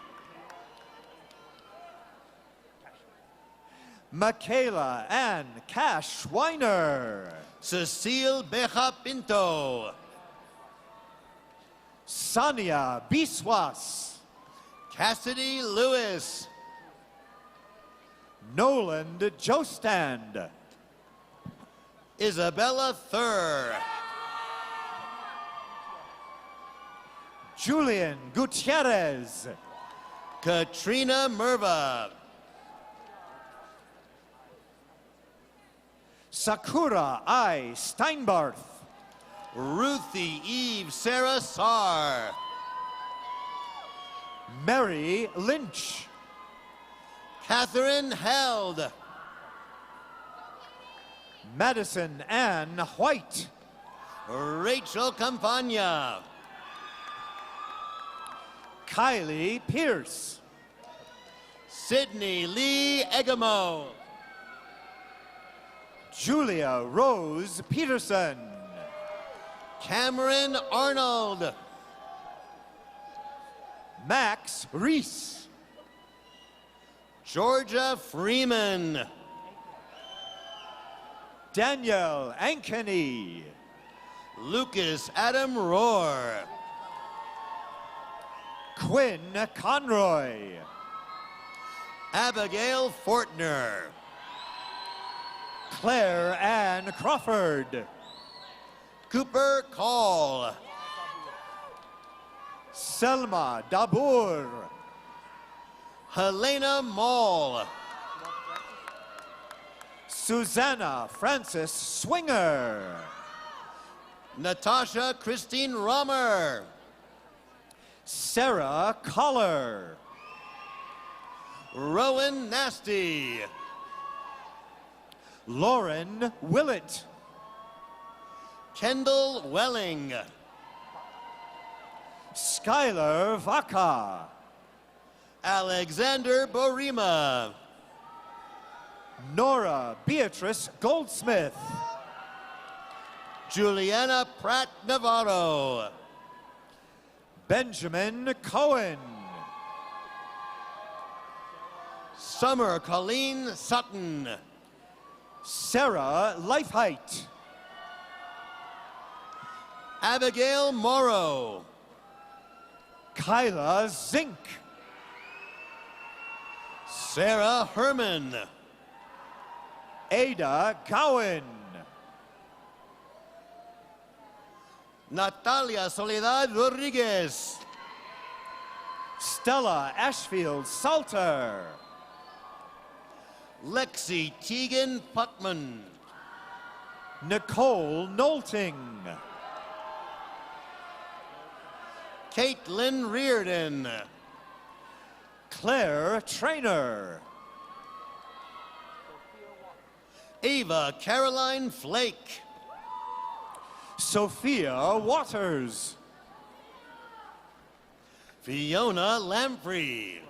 K: Michaela Ann Cash Weiner.
L: Cecile Beja Pinto.
K: Sania Biswas.
L: Cassidy Lewis.
K: Noland Jostand.
L: Isabella Thur.
K: Julian Gutierrez.
L: Katrina Merva.
K: Sakura I. Steinbarth.
L: Ruthie Eve Sarah Sarr.
K: Mary Lynch.
L: Catherine Held.
K: Madison Ann White.
L: Rachel Campagna.
K: Kylie Pierce.
L: Sydney Lee Egamo.
K: Julia Rose Peterson.
L: Cameron Arnold.
K: Max Reese.
L: Georgia Freeman.
K: Danielle Ankeny.
L: Lucas Adam Rohr.
K: Quinn Conroy.
L: Abigail Fortner.
K: Claire Ann Crawford.
L: Cooper Call.
K: Selma Dabur.
L: Helena Mall.
K: Susanna Francis Swinger.
L: Natasha Christine Romer.
K: Sarah Collar.
L: Rowan Nasty.
K: Lauren Willett.
L: Kendall Welling.
K: Skylar Vaca.
L: Alexander Borima.
K: Nora Beatrice Goldsmith.
L: Juliana Pratt Navarro.
K: Benjamin Cohen.
L: Summer Colleen Sutton.
K: Sarah Lifeheight.
L: Abigail Morrow.
K: Kyla Zink.
L: Sarah Herman.
K: Ada Gowan.
L: Natalia Soledad Rodriguez.
K: Stella Ashfield Salter.
L: Lexi Teagan Puckman.
K: Nicole Knowlting.
L: Caitlin Reardon.
K: Claire Trainer.
L: Ava Caroline Flake.
K: Sophia Waters.
L: Fiona Lamprey.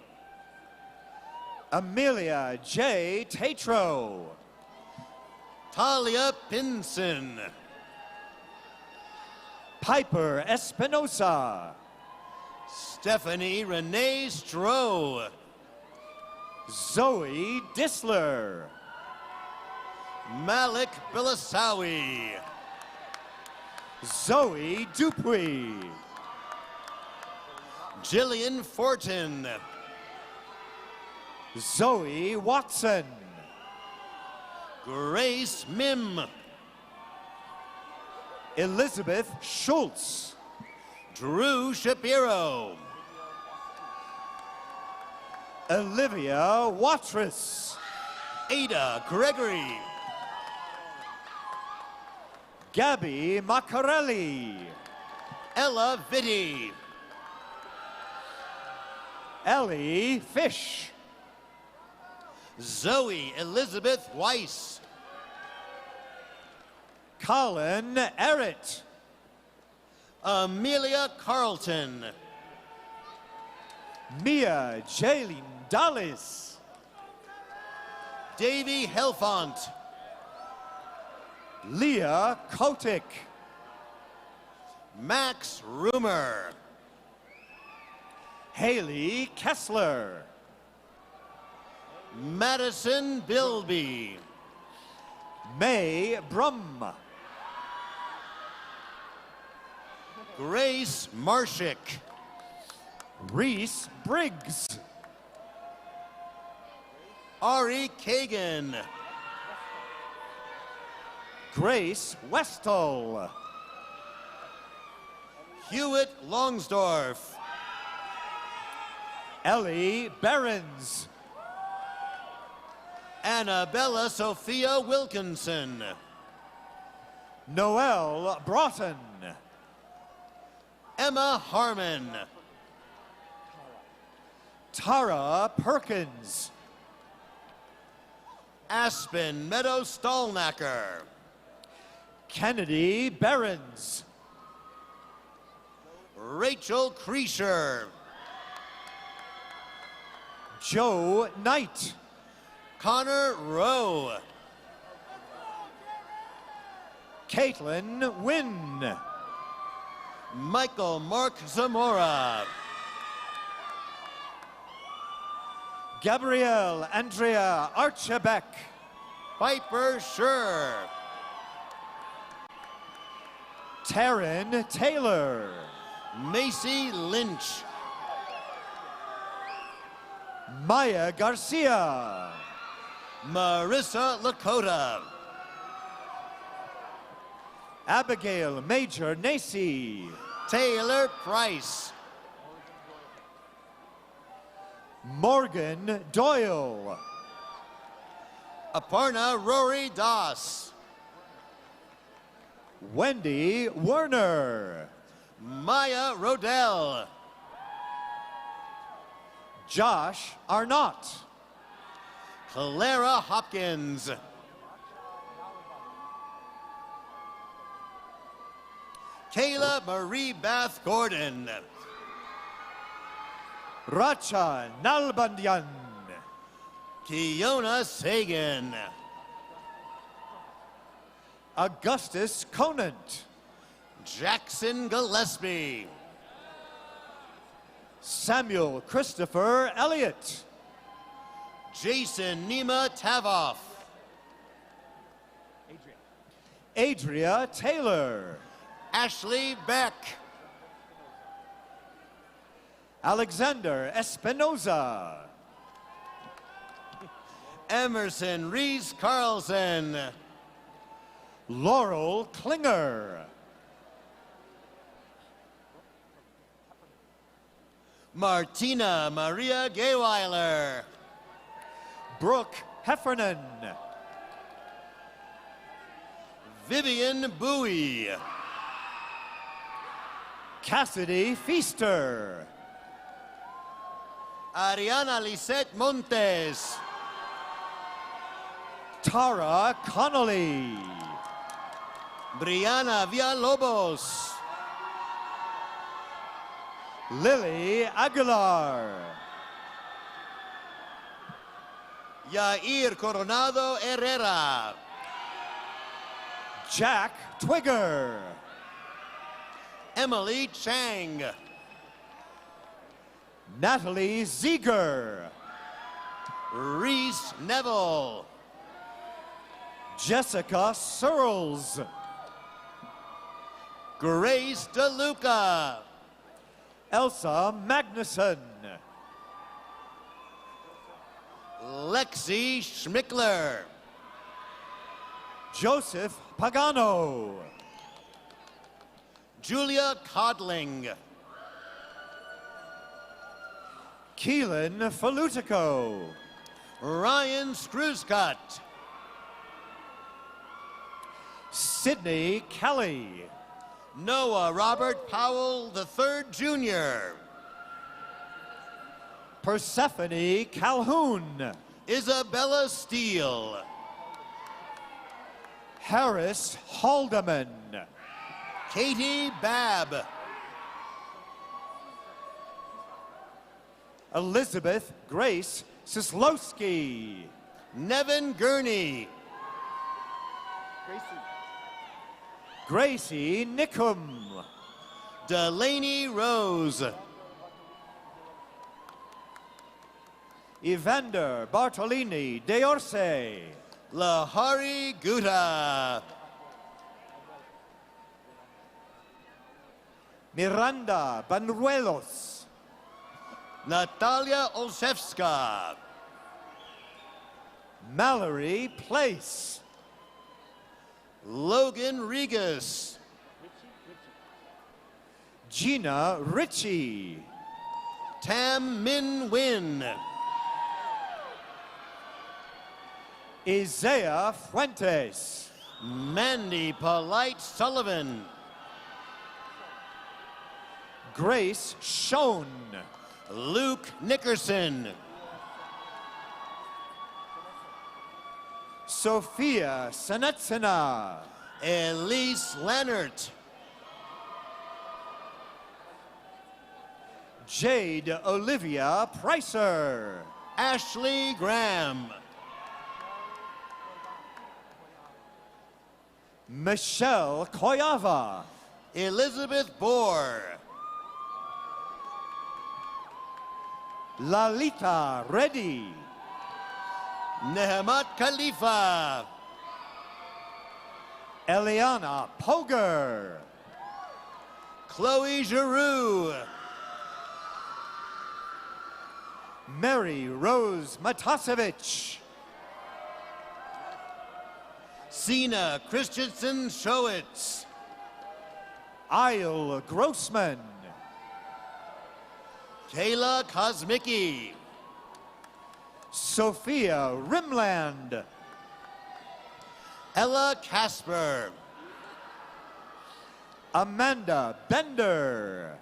K: Amelia J. Tatro.
L: Talia Pinson.
K: Piper Espinosa.
L: Stephanie Renee Stroh.
K: Zoe Disler.
L: Malik Bilasawi.
K: Zoe Dupuy.
L: Jillian Fortin.
K: Zoe Watson.
L: Grace Mim.
K: Elizabeth Schultz.
L: Drew Shapiro.
K: Olivia Watrous.
L: Ada Gregory.
K: Gabby Macarelli.
L: Ella Vitti.
K: Ellie Fish.
L: Zoe Elizabeth Weiss.
K: Colin Errett.
L: Amelia Carlton.
K: Mia Jaylene Dallas.
L: Davy Helfont.
K: Leah Kotick.
L: Max Rumer.
K: Haley Kessler.
L: Madison Bilby.
K: May Brum.
L: Grace Marshick.
K: Reese Briggs.
L: Ari Kagan.
K: Grace Westall.
L: Hewitt Longsdorf.
K: Ellie Behrens.
L: Annabella Sophia Wilkinson.
K: Noelle Broughton.
L: Emma Harmon.
K: Tara Perkins.
L: Aspen Meadow Stallnacker.
K: Kennedy Behrens.
L: Rachel Kreischer.
K: Joe Knight.
L: Connor Rowe.
K: Caitlin Wynn.
L: Michael Mark Zamora.
K: Gabrielle Andrea Archebeck.
L: Piper Schur.
K: Taryn Taylor.
L: Macy Lynch.
K: Maya Garcia.
L: Marissa Lakota.
K: Abigail Major Nacy.
L: Taylor Price.
K: Morgan Doyle.
L: Aparna Rory Das.
K: Wendy Werner.
L: Maya Rodell.
K: Josh Arnott.
L: Clara Hopkins. Kayla Marie Bath Gordon.
K: Racha Nalbandian.
L: Kiona Sagan.
K: Augustus Conant.
L: Jackson Gillespie.
K: Samuel Christopher Elliott.
L: Jason Nima Tavoff.
K: Adria Taylor.
L: Ashley Beck.
K: Alexander Espinoza.
L: Emerson Reese Carlson.
K: Laurel Klinger.
L: Martina Maria Gayweiler.
K: Brooke Heffernan.
L: Vivian Bowie.
K: Cassidy Feaster.
L: Ariana Lisette Montes.
K: Tara Connolly.
L: Brianna Villalobos.
K: Lily Aguilar.
L: Yair Coronado Herrera.
K: Jack Twigger.
L: Emily Chang.
K: Natalie Ziegler.
L: Reese Neville.
K: Jessica Searles.
L: Grace DeLuca.
K: Elsa Magnuson.
L: Lexi Schmickler.
K: Joseph Pagano.
L: Julia Codling.
K: Keelan Falutico.
L: Ryan Screwscott.
K: Sydney Kelly.
L: Noah Robert Powell III Jr.
K: Persephone Calhoun.
L: Isabella Steele.
K: Harris Haldeman.
L: Katie Babb.
K: Elizabeth Grace Sislowski.
L: Nevin Gurney.
K: Gracie Nickum.
L: Delaney Rose.
K: Evander Bartolini de Orse.
L: Lahari Guta.
K: Miranda Banuelos.
L: Natalia Olszewska.
K: Mallory Place.
L: Logan Regas.
K: Gina Ritchie.
L: Tam Min Win.
K: Isaiah Fuentes.
L: Mandy Polite Sullivan.
K: Grace Schoen.
L: Luke Nickerson.
K: Sophia Sanetsina.
L: Elise Lannert.
K: Jade Olivia Pricer.
L: Ashley Graham.
K: Michelle Koyava.
L: Elizabeth Bohr.
K: Lalita Reddy.
L: Nehamat Khalifa.
K: Eliana Poger.
L: Chloe Giroux.
K: Mary Rose Matasevich.
L: Sina Christensen Schowitz.
K: Isle Grossman.
L: Kayla Kosmicki.
K: Sophia Rimland.
L: Ella Casper.
K: Amanda Bender.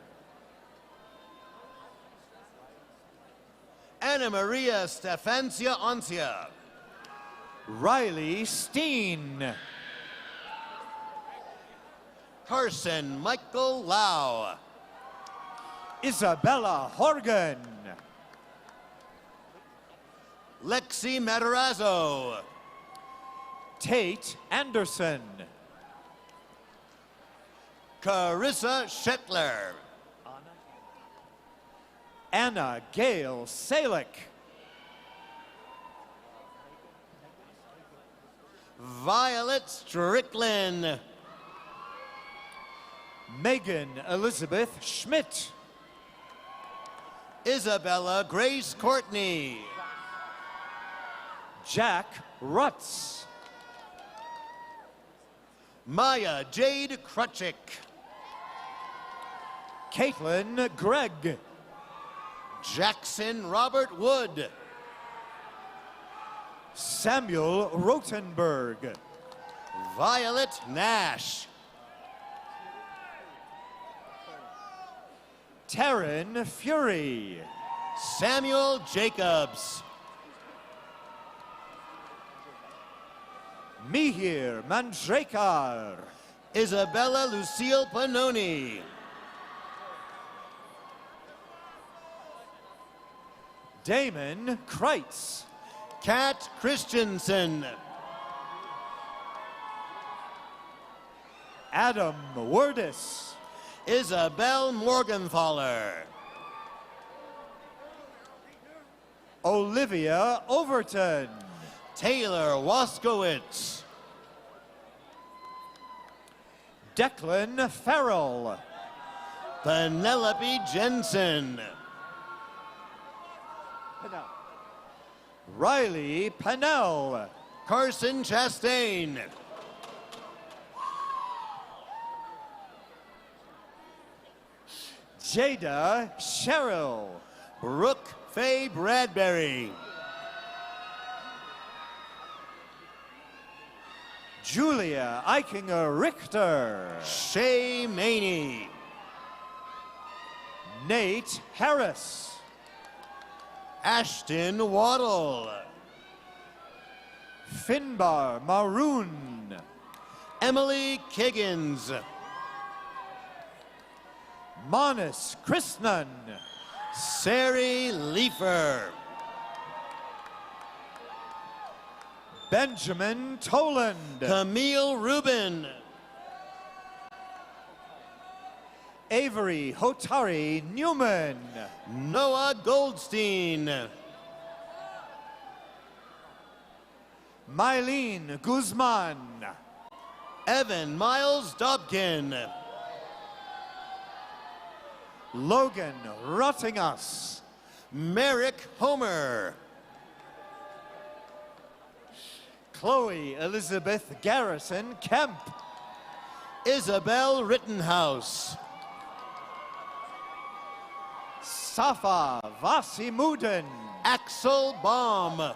L: Anna Maria Stefancia Oncia.
K: Riley Steen.
L: Carson Michael Lau.
K: Isabella Horgan.
L: Lexi Matarazzo.
K: Tate Anderson.
L: Carissa Shetler.
K: Anna Gail Salick.
L: Violet Strickland.
K: Megan Elizabeth Schmidt.
L: Isabella Grace Courtney.
K: Jack Rutz.
L: Maya Jade Krutchik.
K: Caitlin Gregg.
L: Jackson Robert Wood.
K: Samuel Rotenberg.
L: Violet Nash.
K: Taryn Fury.
L: Samuel Jacobs.
K: Mihir Mandrekar.
L: Isabella Lucille Panoni.
K: Damon Kreitz.
L: Kat Christensen.
K: Adam Wordis.
L: Isabel Morgenthaler.
K: Olivia Overton.
L: Taylor Waskowitz.
K: Declan Farrell.
L: Penelope Jensen.
K: Riley Pennell.
L: Carson Chastain.
K: Jada Sherrill.
L: Brooke Faye Bradbury.
K: Julia Eichinger Richter.
L: Shay Maney.
K: Nate Harris.
L: Ashton Waddle.
K: Finbar Maroon.
L: Emily Kiggins.
K: Manis Krishnan.
L: Sari Leifer.
K: Benjamin Toland.
L: Camille Rubin.
K: Avery Hotari Newman.
L: Noah Goldstein.
K: Mylene Guzman.
L: Evan Miles Dobkin.
K: Logan Rottingas.
L: Merrick Homer.
K: Chloe Elizabeth Garrison Kemp.
L: Isabel Rittenhouse.
K: Safa Vasimudin.
L: Axel Baum.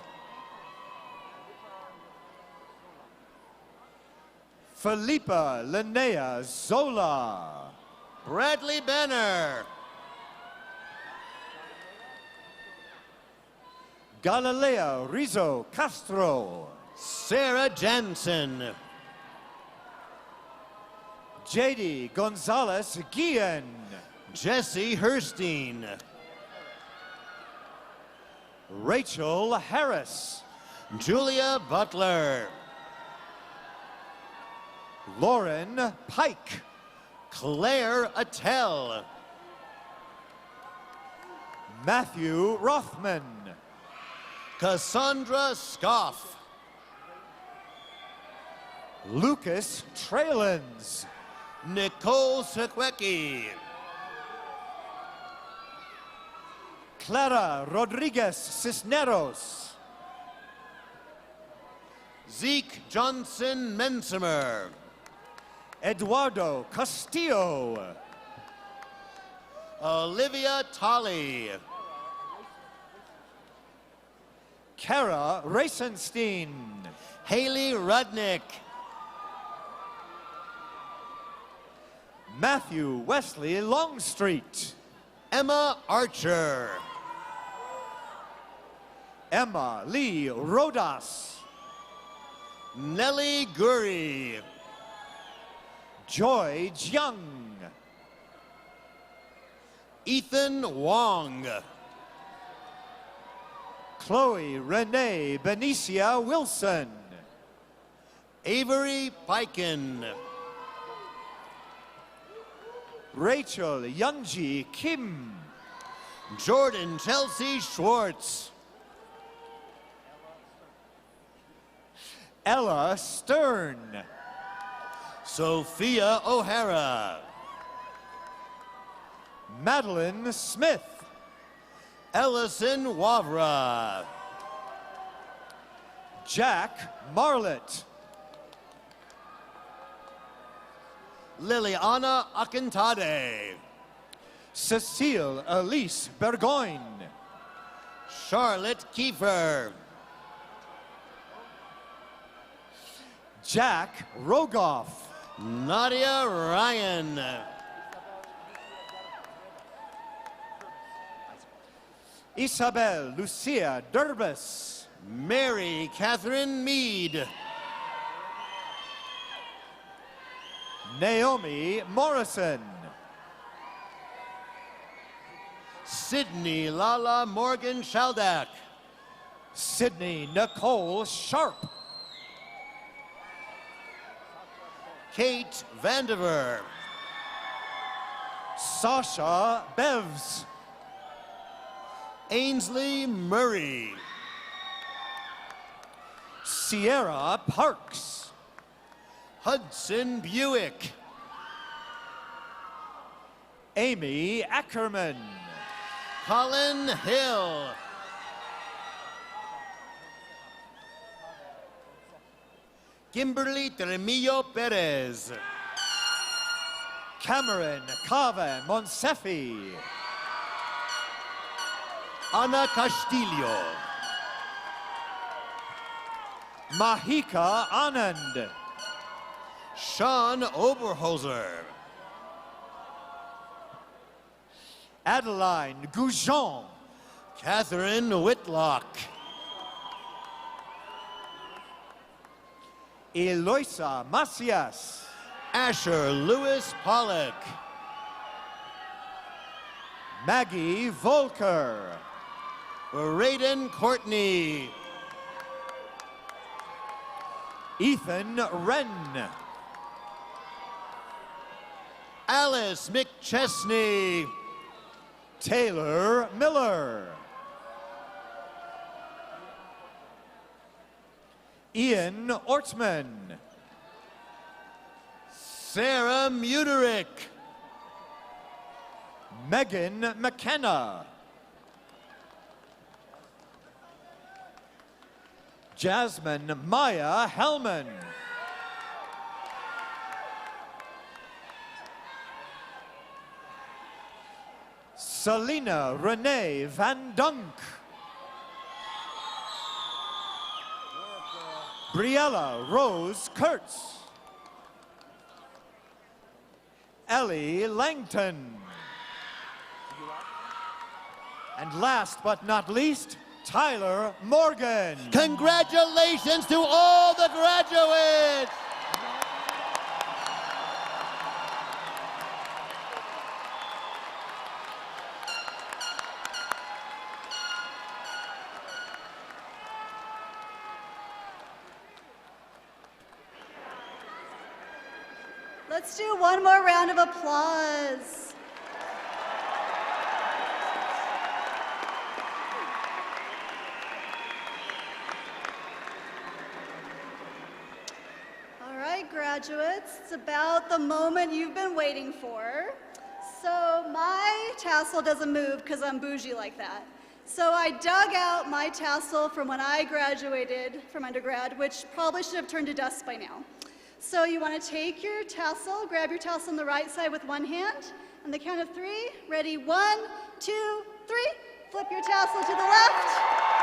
K: Felipa Linnea Zola.
L: Bradley Banner.
K: Galileo Rizzo Castro.
L: Sarah Jansen.
K: JD Gonzalez Guillen.
L: Jesse Herstein.
K: Rachel Harris.
L: Julia Butler.
K: Lauren Pike.
L: Claire Attell.
K: Matthew Rothman.
L: Cassandra Scoff.
K: Lucas Trailens.
L: Nicole Sekwecki.
K: Clara Rodriguez Cisneros.
L: Zeke Johnson Mensimer.
K: Eduardo Castillo.
L: Olivia Tolley.
K: Kara Reisenstein.
L: Haley Rudnick.
K: Matthew Wesley Longstreet.
L: Emma Archer.
K: Emma Lee Rodas.
L: Nellie Gurry.
K: Joy Jiang.
L: Ethan Wong.
K: Chloe Renee Benicia Wilson.
L: Avery Piken.
K: Rachel Yunji Kim.
L: Jordan Chelsea Schwartz.
K: Ella Stern.
L: Sophia O'Hara.
K: Madeline Smith.
L: Ellison Wavra.
K: Jack Marlett.
L: Liliana Akintade.
K: Cecile Elise Burgoyne.
L: Charlotte Kiefer.
K: Jack Rogoff.
L: Nadia Ryan.
K: Isabel Lucia Durbus.
L: Mary Catherine Mead.
K: Naomi Morrison.
L: Sydney Lala Morgan Shaldak.
K: Sydney Nicole Sharp.
L: Kate Vandiver.
K: Sasha Bevs.
L: Ainsley Murray.
K: Sierra Parks.
L: Hudson Buick.
K: Amy Ackerman.
L: Colin Hill. Kimberly Tremillo Perez.
K: Cameron Cava Monsefi.
L: Ana Castillo.
K: Mahika Anand.
L: Sean Oberholzer.
K: Adeline Goujon.
L: Catherine Whitlock.
K: Eloisa Macias.
L: Asher Lewis Pollock.
K: Maggie Volker.
L: Raiden Courtney.
K: Ethan Wren.
L: Alice McChesney.
K: Taylor Miller. Ian Ortman.
L: Sarah Muterick.
K: Megan McKenna. Jasmine Maya Hellman. Selena Renee Van Dunk. Briella Rose Kurtz. Ellie Langton. And last but not least, Tyler Morgan.
L: Congratulations to all the graduates!
B: Let's do one more round of applause. All right, graduates, it's about the moment you've been waiting for. So my tassel doesn't move because I'm bougie like that. So I dug out my tassel from when I graduated from undergrad, which probably should have turned to dust by now. So you want to take your tassel, grab your tassel on the right side with one hand. On the count of 3, ready, 1, 2, 3. Flip your tassel to the left.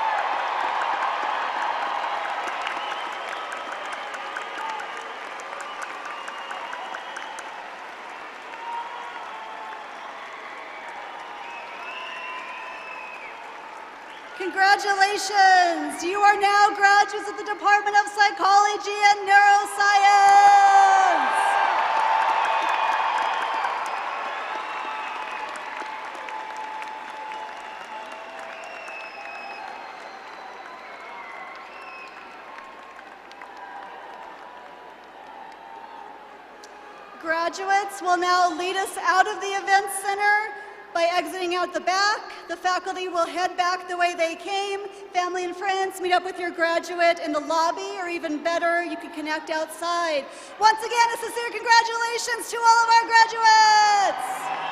B: Congratulations! You are now graduates of the Department of Psychology and Neuroscience! Graduates will now lead us out of the event center by exiting out the back. The faculty will head back the way they came. Family and friends, meet up with your graduate in the lobby, or even better, you can connect outside. Once again, a sincere congratulations to all of our graduates!